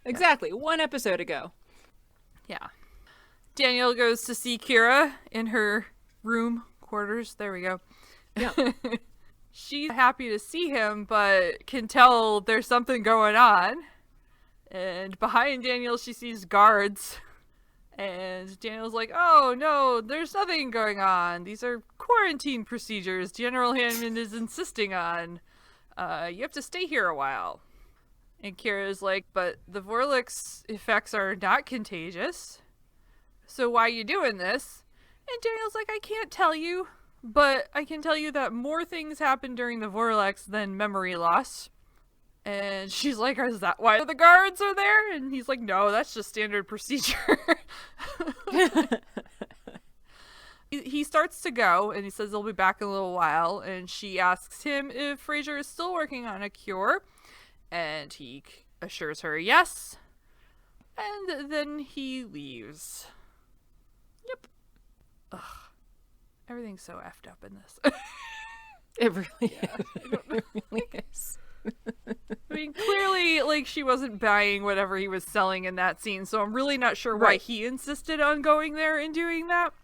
Exactly. 1 episode ago. Yeah. Daniel goes to see Kira in her room quarters. There we go. Yeah. She's happy to see him, but can tell there's something going on. And behind Daniel, she sees guards. And Daniel's like, oh, no, there's nothing going on. These are quarantine procedures General Hammond is insisting on. You have to stay here a while. And Kira's like, but the Vorlix effects are not contagious. So why are you doing this? And Daniel's like, I can't tell you, but I can tell you that more things happen during the Vorlix than memory loss. And she's like, is that why the guards are there? And he's like, no, that's just standard procedure. He starts to go, and he says he'll be back in a little while. And she asks him if Frasier is still working on a cure. And he assures her yes. And then he leaves. Yep. Ugh. Everything's so effed up in this. It really is. It really is. I mean, clearly, like, she wasn't buying whatever he was selling in that scene, so I'm really not sure why he insisted on going there and doing that.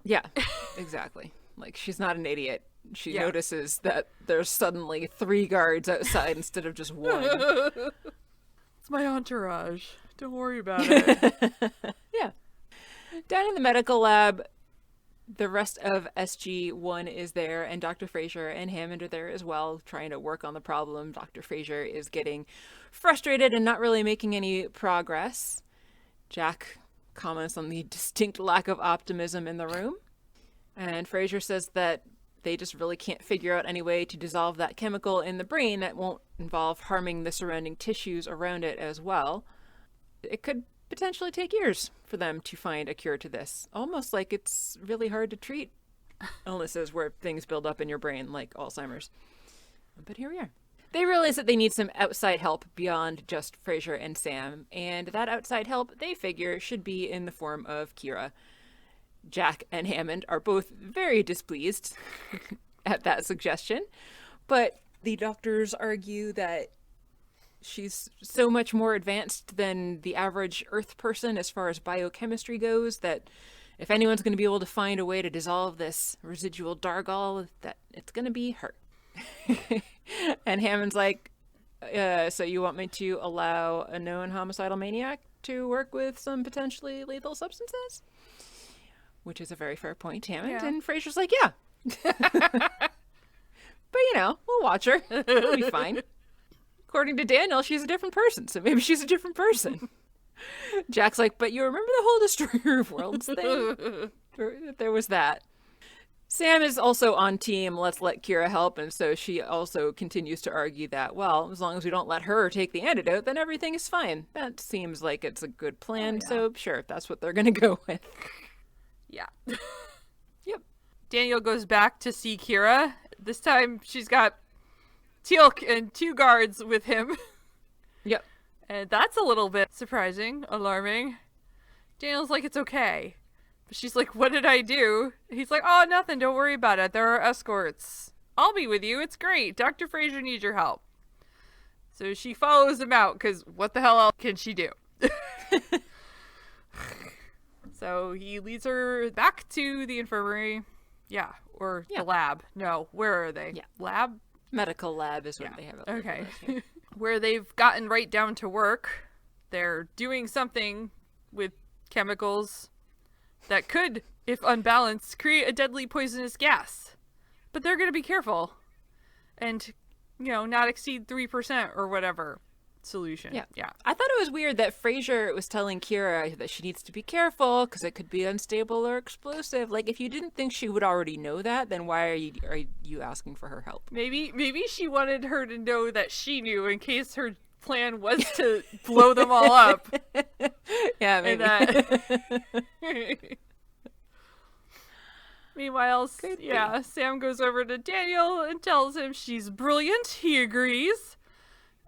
Yeah, exactly. Like, she's not an idiot. She notices that there's suddenly 3 guards outside instead of just 1. It's my entourage. Don't worry about it. Yeah. Down in the medical lab, the rest of SG-1 is there, and Dr. Frasier and Hammond are there as well, trying to work on the problem. Dr. Frasier is getting frustrated and not really making any progress. Jack comments on the distinct lack of optimism in the room, and Frasier says that they just really can't figure out any way to dissolve that chemical in the brain that won't involve harming the surrounding tissues around it as well. It could potentially take years for them to find a cure to this. Almost like it's really hard to treat illnesses where things build up in your brain, like Alzheimer's. But here we are. They realize that they need some outside help beyond just Frasier and Sam, and that outside help, they figure, should be in the form of Kira. Jack and Hammond are both very displeased at that suggestion, but the doctors argue that she's so much more advanced than the average Earth person as far as biochemistry goes that if anyone's going to be able to find a way to dissolve this residual Dargol, that it's going to be her. And Hammond's like, so you want me to allow a known homicidal maniac to work with some potentially lethal substances? Which is a very fair point, Hammond. Yeah. And Frasier's like, yeah. But, you know, we'll watch her. It'll be fine. According to Daniel, she's a different person, so maybe she's a different person. Jack's like, but you remember the whole Destroyer of Worlds thing? There was that. Sam is also on team, let's let Kira help, and so she also continues to argue that, well, as long as we don't let her take the antidote, then everything is fine. That seems like it's a good plan, so sure, that's what they're going to go with. Yeah. Yep. Daniel goes back to see Kira. This time she's got Teal'c and 2 guards with him. Yep. And that's a little bit surprising, alarming. Daniel's like, it's okay. But she's like, what did I do? He's like, oh, nothing. Don't worry about it. There are escorts. I'll be with you. It's great. Dr. Frasier needs your help. So she follows him out because what the hell else can she do? So So he leads her back to the infirmary. Yeah, or the lab. No, where are they? Yeah. Lab? Medical lab is what they have. Okay. Where they've gotten right down to work. They're doing something with chemicals that could, if unbalanced, create a deadly poisonous gas. But they're going to be careful and, not exceed 3% or whatever solution. Yeah. I thought it was weird that Frasier was telling Kira that she needs to be careful because it could be unstable or explosive. Like, if you didn't think she would already know that, then why are you asking for her help? Maybe she wanted her to know that she knew in case her plan was to blow them all up. Yeah, maybe. Meanwhile, Sam goes over to Daniel and tells him she's brilliant. He agrees.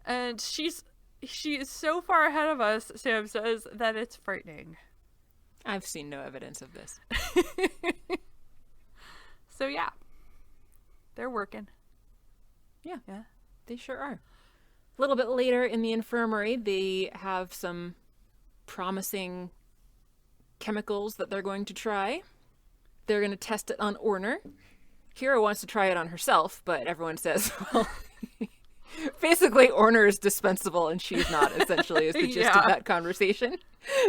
And she is so far ahead of us, Sam says, that it's frightening. I've seen no evidence of this. So yeah, they're working. Yeah, they sure are. A little bit later in the infirmary, they have some promising chemicals that they're going to try. They're going to test it on Orner. Kira wants to try it on herself, but everyone says, well, basically Orner is dispensable and she's not, essentially, is the gist of that conversation.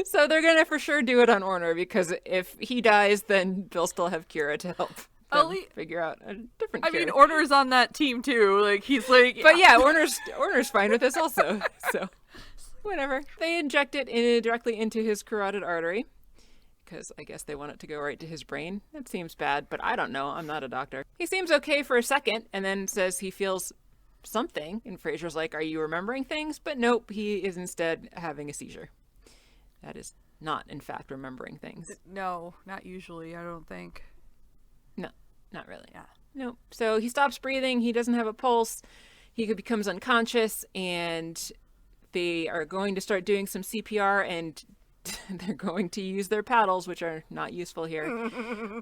So they're going to for sure do it on Orner, because if he dies, then they'll still have Kira to help them figure out a different cure. I mean, Orner's on that team too. Like, he's like... But yeah, Orner's fine with this also. So, whatever. They inject it directly into his carotid artery, because I guess they want it to go right to his brain. That seems bad, but I don't know. I'm not a doctor. He seems okay for a second, and then says he feels something. And Frasier's like, are you remembering things? But nope, he is instead having a seizure. That is not, in fact, remembering things. No, not usually, I don't think. No, not really. Yeah. Nope. So he stops breathing. He doesn't have a pulse. He becomes unconscious, and they are going to start doing some CPR, and they're going to use their paddles, which are not useful here.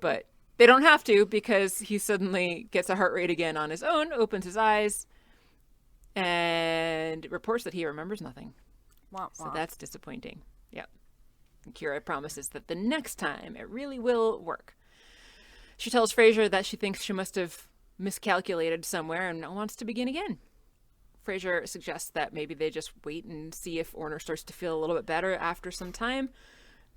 But they don't have to, because he suddenly gets a heart rate again on his own, opens his eyes, and reports that he remembers nothing. Womp womp. So that's disappointing. Yep. And Kira promises that the next time it really will work. She tells Frasier that she thinks she must have miscalculated somewhere and wants to begin again. Frasier suggests that maybe they just wait and see if Orner starts to feel a little bit better after some time.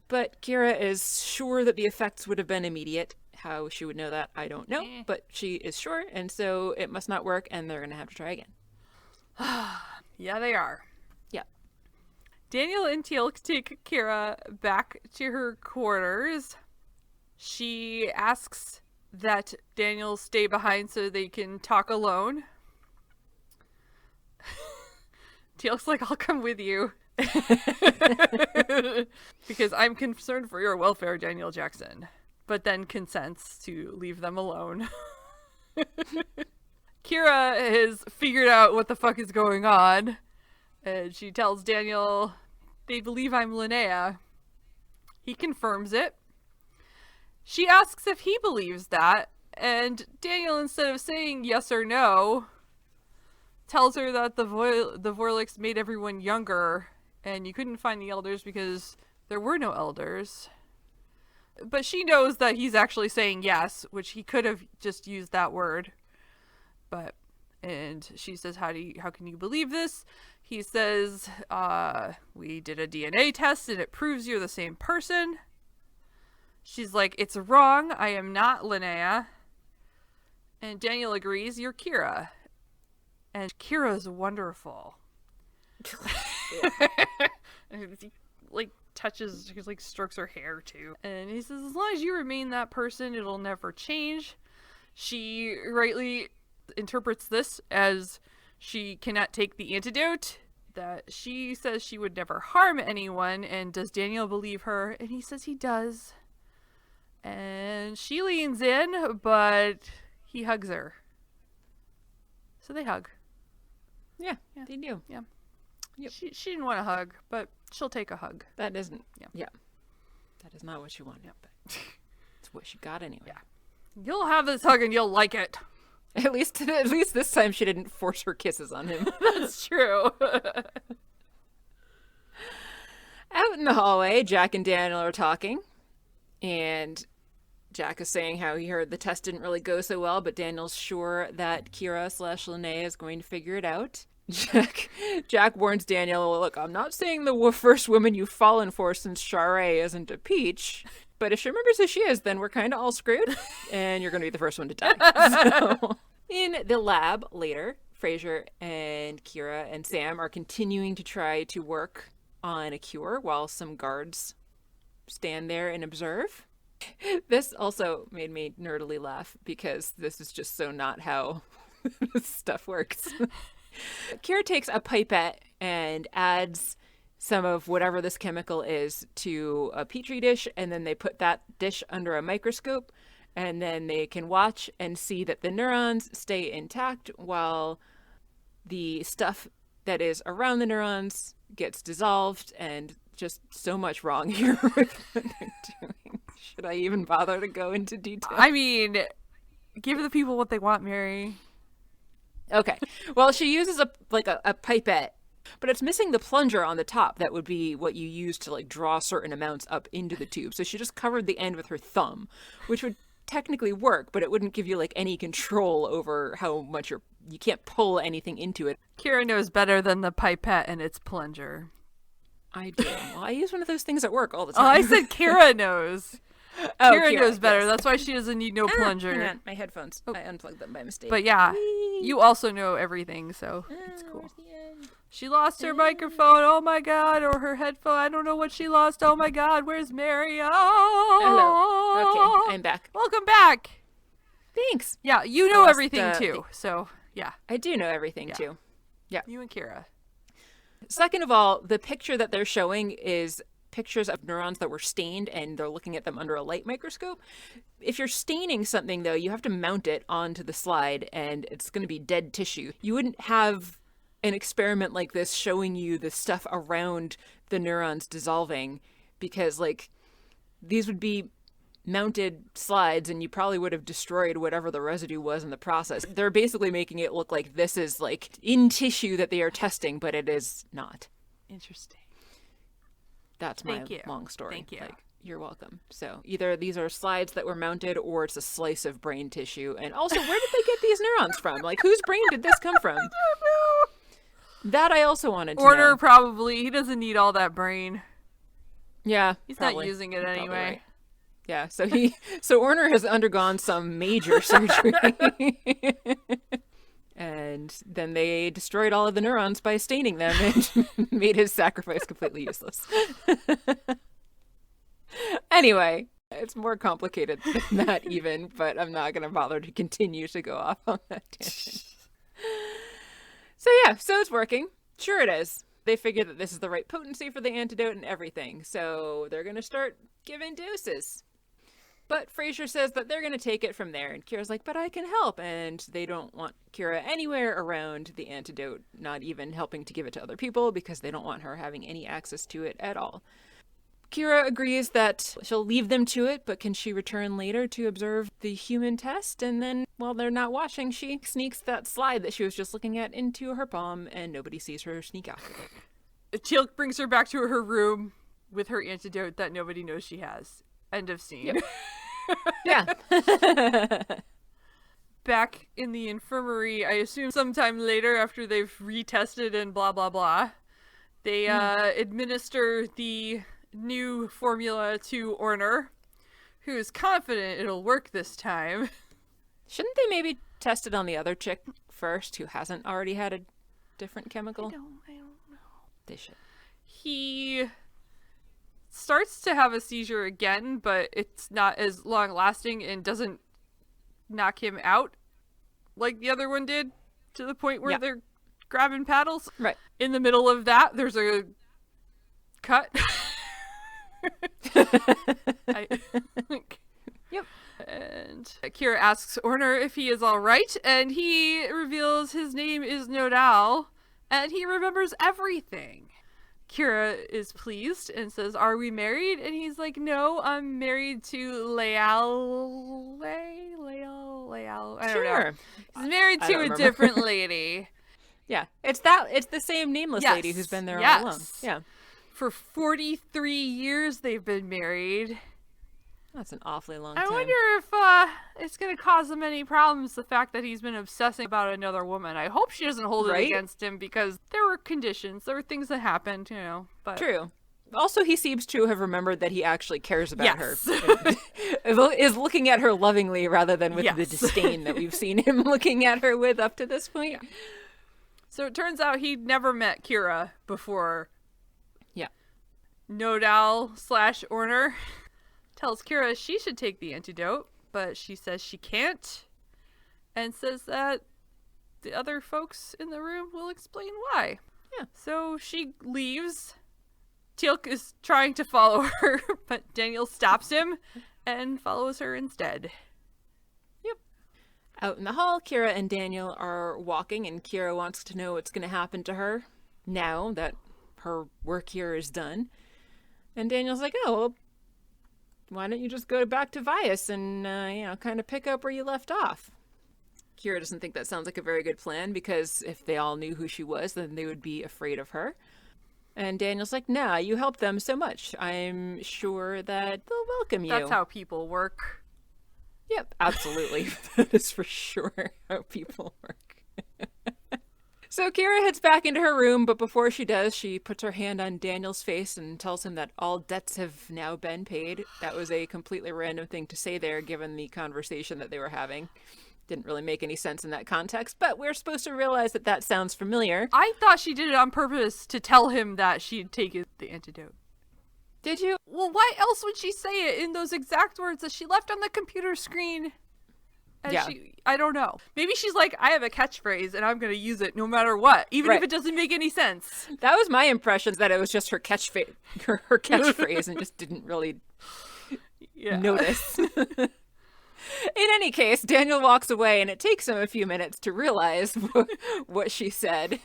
But Kira is sure that the effects would have been immediate. How she would know that, I don't know. But she is sure, and so it must not work, and they're going to have to try again. Yeah, they are. Yeah. Daniel and Teal take Kira back to her quarters. She asks that Daniel stay behind so they can talk alone. Teal's like, I'll come with you. Because I'm concerned for your welfare, Daniel Jackson. But then consents to leave them alone. Kira has figured out what the fuck is going on. And she tells Daniel, they believe I'm Linnea. He confirms it. She asks if he believes that, and Daniel, instead of saying yes or no, tells her that the Vorliks made everyone younger, and you couldn't find the elders because there were no elders. But she knows that he's actually saying yes, which he could have just used that word. And she says, how can you believe this? He says, we did a DNA test and it proves you're the same person. She's like, it's wrong. I am not Linnea. And Daniel agrees, you're Kira. And Kira's wonderful. And he, touches, he, strokes her hair, too. And he says, as long as you remain that person, it'll never change. She rightly interprets this as she cannot take the antidote. That she says she would never harm anyone. And does Daniel believe her? And he says he does. And she leans in, but he hugs her. So they hug. Yeah, they do. Yeah. Yep. She didn't want a hug, but she'll take a hug. That isn't. Yeah. That is not what she wanted. But it's what she got anyway. Yeah. You'll have this hug and you'll like it. At least this time she didn't force her kisses on him. That's true. Out in the hallway, Jack and Daniel are talking. And Jack is saying how he heard the test didn't really go so well, but Daniel's sure that Kira/Linnea is going to figure it out. Jack warns Daniel, look, I'm not saying the first woman you've fallen for since Charé isn't a peach, but if she remembers who she is, then we're kind of all screwed, and you're going to be the first one to die. So, in the lab later, Frasier and Kira and Sam are continuing to try to work on a cure while some guards stand there and observe. This also made me nerdily laugh because this is just so not how this stuff works. Kira takes a pipette and adds some of whatever this chemical is to a petri dish, and then they put that dish under a microscope, and then they can watch and see that the neurons stay intact while the stuff that is around the neurons gets dissolved, and just so much wrong here with what they're doing. Should I even bother to go into detail? I mean, give the people what they want, Mary. Okay. Well, she uses a pipette, but it's missing the plunger on the top. That would be what you use to like draw certain amounts up into the tube. So she just covered the end with her thumb, which would technically work, but it wouldn't give you like any control over how much you can't pull anything into it. Kira knows better than the pipette and its plunger. I do. Well, I use one of those things at work all the time. Oh, I said Kira knows. Oh, Kira knows better. yes. That's why she doesn't need no plunger. Hang on, my headphones. I unplugged them by mistake. But yeah, you also know everything, so it's cool. She lost her microphone. Oh my god, or her headphone. I don't know what she lost. Oh my god, where's Mary? Oh. Hello. Okay, I'm back. Welcome back. Thanks. Yeah, you know everything too. So yeah, I do know everything too. Yeah. You and Kira. Second of all, the picture that they're showing is pictures of neurons that were stained, and they're looking at them under a light microscope. If you're staining something, though, you have to mount it onto the slide, and it's going to be dead tissue. You wouldn't have an experiment like this showing you the stuff around the neurons dissolving, because, like, these would be mounted slides, and you probably would have destroyed whatever the residue was in the process. They're basically making it look like this is, like, in tissue that they are testing, but it is not. Interesting. That's my long story. Thank you. Like, you're welcome. So either these are slides that were mounted, or it's a slice of brain tissue. And also, where did they get these neurons from? Like, whose brain did this come from? I don't know. That I also wanted to know. Order probably. He doesn't need all that brain. Yeah, he's probably. Not using it anyway. Right. Yeah. So Orner has undergone some major surgery. And then they destroyed all of the neurons by staining them and made his sacrifice completely useless. Anyway, it's more complicated than that even, but I'm not going to bother to continue to go off on that tangent. So it's working. Sure it is. They figured that this is the right potency for the antidote and everything, so they're going to start giving doses. But Frasier says that they're going to take it from there. And Kira's like, but I can help. And they don't want Kira anywhere around the antidote, not even helping to give it to other people, because they don't want her having any access to it at all. Kira agrees that she'll leave them to it, but can she return later to observe the human test? And then, while they're not watching, she sneaks that slide that she was just looking at into her palm, and nobody sees her sneak after it. Teal'c brings her back to her room with her antidote that nobody knows she has. End of scene. Yep. Yeah. Back in the infirmary, I assume sometime later after they've retested and blah, blah, blah, they administer the new formula to Orner, who is confident it'll work this time. Shouldn't they maybe test it on the other chick first, who hasn't already had a different chemical? I don't know. They should. He starts to have a seizure again, but it's not as long lasting and doesn't knock him out like the other one did, to the point where they're grabbing paddles. Right. In the middle of that, there's a cut. Yep. And Kira asks Orner if he is all right, and he reveals his name is Nodal, and he remembers everything. Kira is pleased and says, "Are we married?" And he's like, "No, I'm married to Leal. I don't know. He's married to a different lady." Yeah, it's the same nameless lady who's been there all along. Yeah. For 43 years they've been married. That's an awfully long time. I wonder if it's going to cause him any problems, the fact that he's been obsessing about another woman. I hope she doesn't hold it against him, because there were conditions, there were things that happened, but... True. Also, he seems to have remembered that he actually cares about her. Is looking at her lovingly rather than with the disdain that we've seen him looking at her with up to this point. Yeah. So it turns out he'd never met Kira before. Yeah. Nodal/Orner tells Kira she should take the antidote, but she says she can't, and says that the other folks in the room will explain why. Yeah. So she leaves. Teal'c is trying to follow her, but Daniel stops him and follows her instead. Yep. Out in the hall, Kira and Daniel are walking, and Kira wants to know what's going to happen to her now that her work here is done. And Daniel's like, oh, well, why don't you just go back to Vias and, kind of pick up where you left off? Kira doesn't think that sounds like a very good plan, because if they all knew who she was, then they would be afraid of her. And Daniel's like, nah, you helped them so much. I'm sure that they'll welcome you. That's how people work. Yep, absolutely. That is for sure how people work. So Kira heads back into her room, but before she does, she puts her hand on Daniel's face and tells him that all debts have now been paid. That was a completely random thing to say there, given the conversation that they were having. Didn't really make any sense in that context, but we're supposed to realize that that sounds familiar. I thought she did it on purpose to tell him that she'd taken the antidote. Did you? Well, why else would she say it in those exact words that she left on the computer screen? And I don't know. Maybe she's like, I have a catchphrase and I'm going to use it no matter what, even if it doesn't make any sense. That was my impression, that it was just her catchphrase and just didn't really notice. In any case, Daniel walks away, and it takes him a few minutes to realize what she said,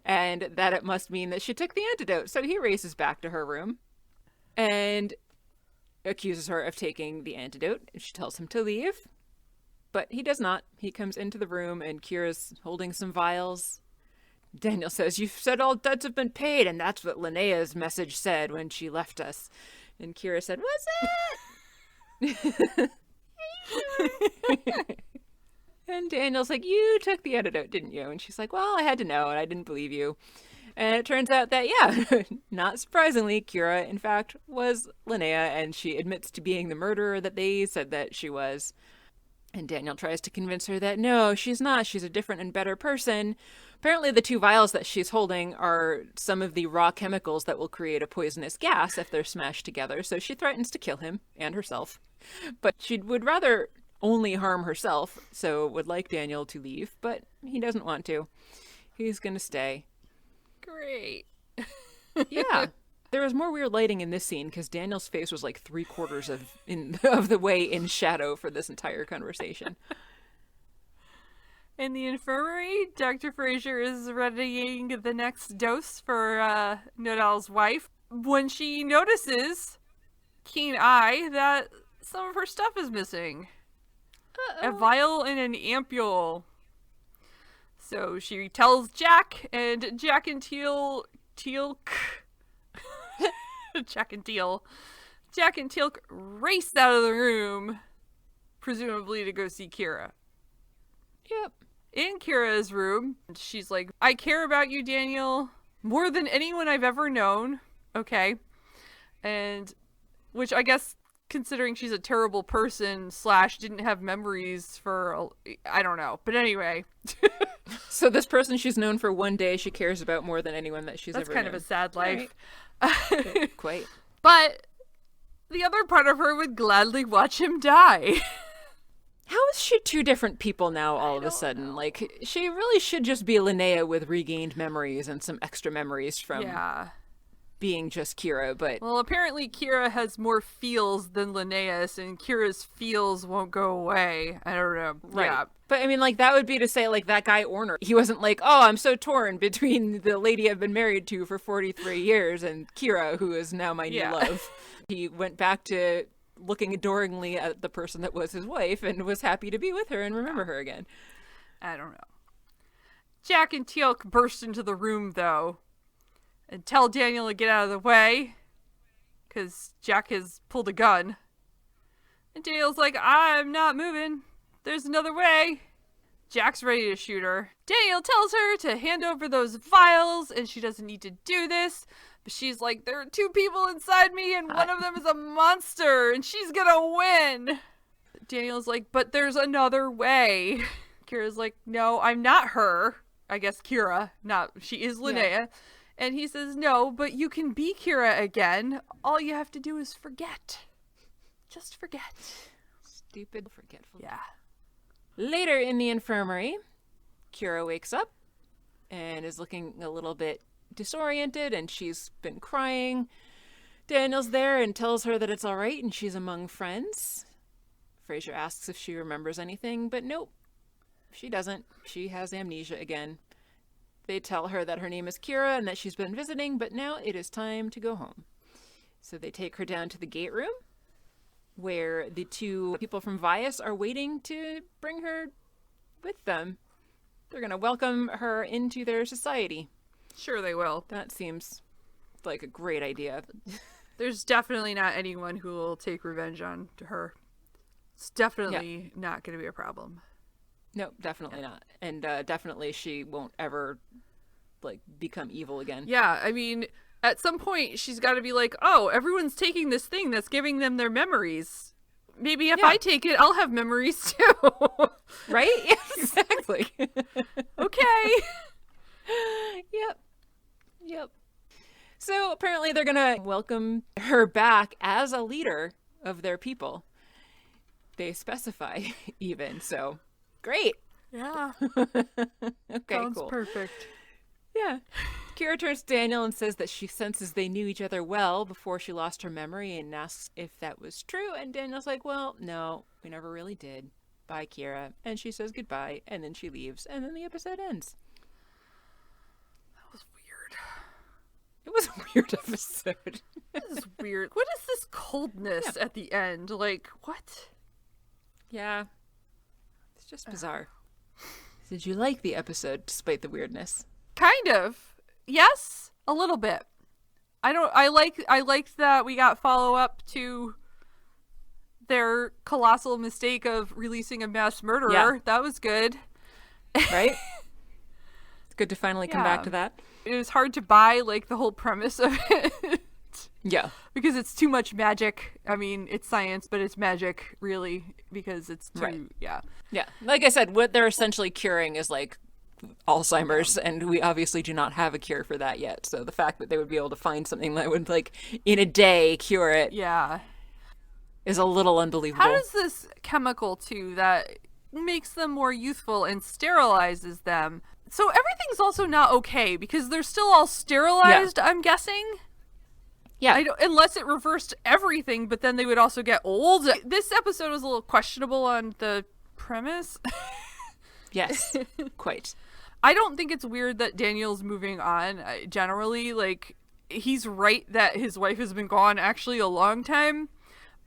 and that it must mean that she took the antidote. So he races back to her room and accuses her of taking the antidote. She tells him to leave, but he does not. He comes into the room, and Kira's holding some vials. Daniel says, "You've said all debts have been paid," and that's what Linnea's message said when she left us. And Kira said, "Was it?" And Daniel's like, "You took the antidote, didn't you?" And she's like, "Well, I had to know, and I didn't believe you." And it turns out that, not surprisingly, Kira, in fact, was Linnea, and she admits to being the murderer that they said that she was. And Daniel tries to convince her that, no, she's not. She's a different and better person. Apparently, the two vials that she's holding are some of the raw chemicals that will create a poisonous gas if they're smashed together. So she threatens to kill him and herself. But she would rather only harm herself, so would like Daniel to leave. But he doesn't want to. He's going to stay. Great. Yeah. There was more weird lighting in this scene because Daniel's face was like 3/4 of the way in shadow for this entire conversation. In the infirmary, Dr. Fraser is readying the next dose for Nodal's wife when she notices, keen eye, that some of her stuff is missing. A vial and an ampule. So she tells Jack, and Jack and Teal'c race out of the room, presumably to go see Kira. Yep. In Kira's room, she's like, "I care about you, Daniel, more than anyone I've ever known." Okay. And, which I guess, considering she's a terrible person / didn't have memories for, I don't know. But anyway. So this person she's known for one day, she cares about more than anyone that she's ever known. That's kind of a sad life. Right. Quite. But the other part of her would gladly watch him die. How is she two different people now all of a sudden? Know. Like, she really should just be Linnea with regained memories and some extra memories from being just Kira, but... Well, apparently Kira has more feels than Linnaeus, and Kira's feels won't go away. I don't know. Right. Yeah. But, I mean, like, that would be to say, like, that guy Orner, he wasn't like, oh, I'm so torn between the lady I've been married to for 43 years and Kira, who is now my new love. He went back to looking adoringly at the person that was his wife and was happy to be with her and remember her again. I don't know. Jack and Teal'c burst into the room, though, and tell Daniel to get out of the way, because Jack has pulled a gun. And Daniel's like, I'm not moving. There's another way. Jack's ready to shoot her. Daniel tells her to hand over those vials, and she doesn't need to do this. But she's like, there are 2 people inside me, and one of them is a monster, and she's gonna win. Daniel's like, but there's another way. Kira's like, no, I'm not her. I guess Kira, she is Linnea. Yeah. And he says, no, but you can be Kira again. All you have to do is forget. Just forget. Stupid forgetful. Yeah. Later in the infirmary, Kira wakes up and is looking a little bit disoriented, and she's been crying. Daniel's there and tells her that it's all right and she's among friends. Frasier asks if she remembers anything, but nope, she doesn't. She has amnesia again. They tell her that her name is Kira and that she's been visiting, but now it is time to go home. So they take her down to the gate room, where the 2 people from Vias are waiting to bring her with them. They're going to welcome her into their society. Sure they will. That seems like a great idea. There's definitely not anyone who will take revenge on her. It's definitely not going to be a problem. No, definitely not. And definitely she won't ever, become evil again. Yeah, I mean, at some point she's got to be like, oh, everyone's taking this thing that's giving them their memories. Maybe if I take it, I'll have memories too. Right? Yes, exactly. Okay. Yep. So apparently they're going to welcome her back as a leader of their people. They specify even, so great. Yeah. Okay, Sounds cool. perfect. Yeah. Kira turns to Daniel and says that she senses they knew each other well before she lost her memory, and asks if that was true. And Daniel's like, well, no, we never really did. Bye, Kira. And she says goodbye, and then she leaves, and then the episode ends. That was weird. It was a weird episode. This is weird. What is this coldness at the end? Like, what? Yeah. It's just bizarre. Did you like the episode despite the weirdness? Kind of. Yes, a little bit. I liked that we got follow up to their colossal mistake of releasing a mass murderer. Yeah. That was good. Right? It's good to finally come back to that. It was hard to buy the whole premise of it. Yeah. Because it's too much magic. I mean, it's science, but it's magic, really, because it's too, Yeah. Like I said, what they're essentially curing is Alzheimer's, and we obviously do not have a cure for that yet. So the fact that they would be able to find something that would, in a day cure it is a little unbelievable. How does this chemical, too, that makes them more youthful and sterilizes them? So everything's also not okay, because they're still all sterilized, I'm guessing? Yeah. Unless it reversed everything, but then they would also get old. This episode was a little questionable on the premise. Yes, quite. I don't think it's weird that Daniel's moving on. Generally, he's right that his wife has been gone actually a long time,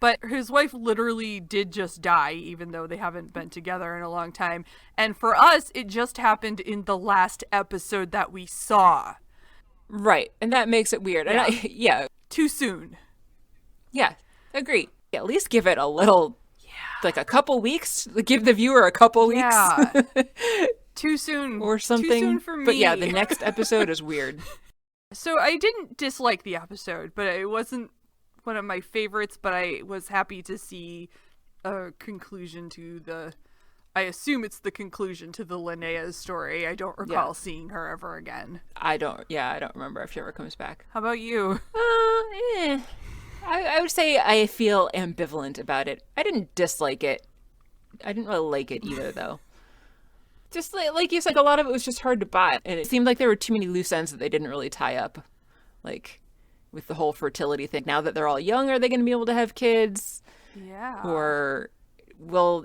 but his wife literally did just die, even though they haven't been together in a long time. And for us, it just happened in the last episode that we saw. Right, and that makes it weird. Yeah. And Too soon. Yeah, agree. At least give it a little, a couple weeks. Give the viewer a couple weeks. Yeah. Too soon. Or something. Too soon for me. But yeah, the next episode is weird. So I didn't dislike the episode, but it wasn't one of my favorites, but I was happy to see a conclusion to I assume it's the conclusion to the Linnea's story. I don't recall seeing her ever again. I don't remember if she ever comes back. How about you? I would say I feel ambivalent about it. I didn't dislike it. I didn't really like it either, though. Just like you said, a lot of it was just hard to buy. And it seemed like there were too many loose ends that they didn't really tie up. With the whole fertility thing. Now that they're all young, are they going to be able to have kids? Yeah. Or will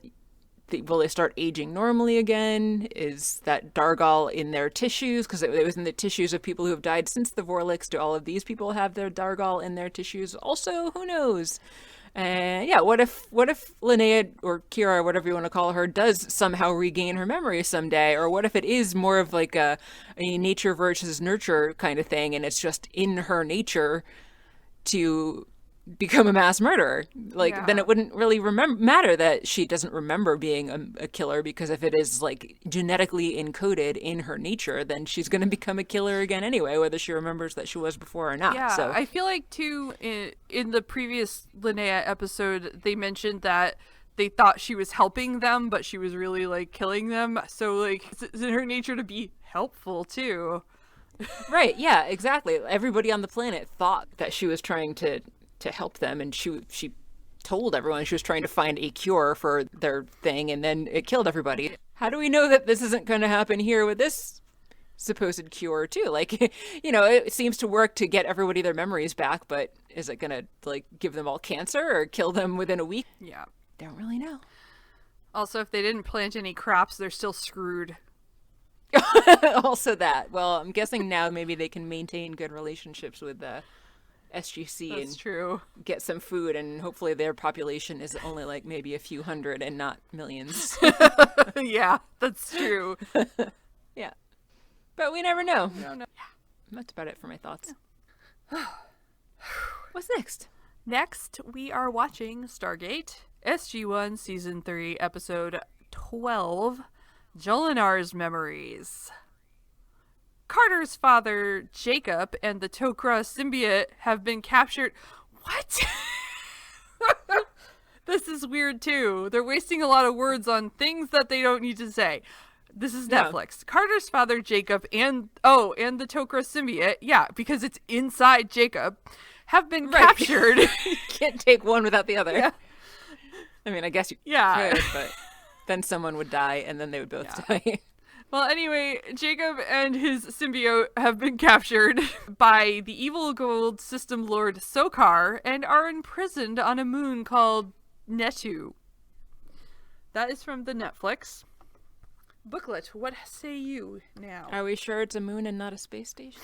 they start aging normally again? Is that Dargal in their tissues? Because it was in the tissues of people who have died since the Vorlix. Do all of these people have their Dargal in their tissues? Also, who knows? What if Linnea or Kira, or whatever you want to call her, does somehow regain her memory someday? Or what if it is more of a nature versus nurture kind of thing, and it's just in her nature to become a mass murderer. Like, then it wouldn't really matter that she doesn't remember being a killer, because if it is like genetically encoded in her nature, then she's going to become a killer again anyway, whether she remembers that she was before or not. Yeah, so I feel like too in the previous Linnea episode, they mentioned that they thought she was helping them, but she was really like killing them. So like it's in her nature to be helpful too. Right, yeah, exactly. Everybody on the planet thought that she was trying to help them, and she told everyone she was trying to find a cure for their thing, and then it killed everybody. How do we know that this isn't going to happen here with this supposed cure too? Like, you know, it seems to work to get everybody their memories back, but is it going to like give them all cancer or kill them within a week? Yeah. Don't really know. Also, if they didn't plant any crops, they're still screwed. Also that. Well, I'm guessing now maybe they can maintain good relationships with SGC. That's and true. Get some food, and hopefully their population is only like maybe a few hundred and not millions. Yeah, that's true. Yeah. But we never know. We don't know. Yeah. That's about it for my thoughts. What's next? Next, we are watching Stargate SG-1 Season 3, Episode 12, Jolinar's Memories. Carter's father, Jacob, and the Tok'ra symbiote have been captured. What? This is weird, too. They're wasting a lot of words on things that they don't need to say. This is Netflix. Carter's father, Jacob, and the Tok'ra symbiote, yeah, because it's inside Jacob, have been captured. You can't take one without the other. Yeah. I mean, I guess you could, but then someone would die, and then they would both die. Well, anyway, Jacob and his symbiote have been captured by the evil gold system lord Sokar and are imprisoned on a moon called Netu. That is from the Netflix booklet. What say you now? Are we sure it's a moon and not a space station?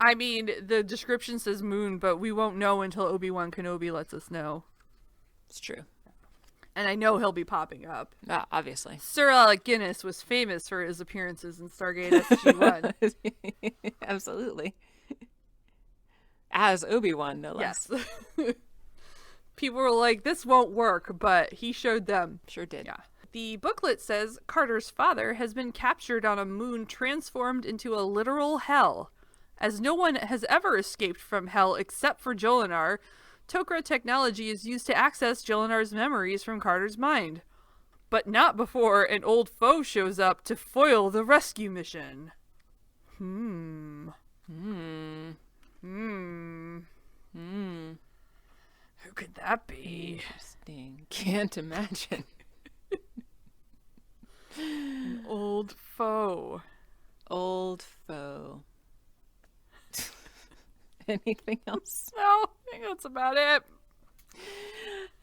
I mean, the description says moon, but we won't know until Obi-Wan Kenobi lets us know. It's true. And I know he'll be popping up. Obviously. Sir Alec Guinness was famous for his appearances in Stargate SG-1. Absolutely. As Obi-Wan, no less. Yes. People were like, this won't work, but he showed them. Sure did. Yeah. The booklet says Carter's father has been captured on a moon transformed into a literal hell. As no one has ever escaped from hell except for Jolinar, Tok'ra technology is used to access Jolinar's memories from Carter's mind. But not before an old foe shows up to foil the rescue mission. Who could that be? Interesting. Can't imagine. An old foe. Old foe. Anything else? No, I think that's about it.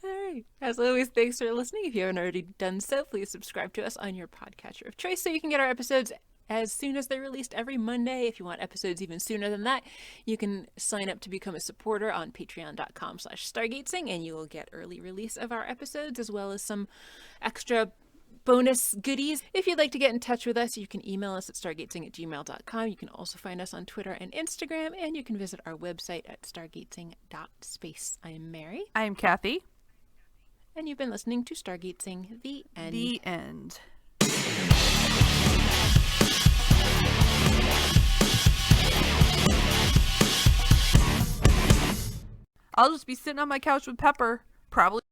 All right. As always, thanks for listening. If you haven't already done so, please subscribe to us on your podcatcher of choice so you can get our episodes as soon as they're released every Monday. If you want episodes even sooner than that, you can sign up to become a supporter on patreon.com/stargatezing, and you will get early release of our episodes as well as some extra bonus goodies. If you'd like to get in touch with us, you can email us at stargatezing@gmail.com. You can also find us on Twitter and Instagram, and you can visit our website at stargatezing.space. I am Mary. I am Kathy. And you've been listening to Stargatezing, the end. The end. I'll just be sitting on my couch with Pepper, probably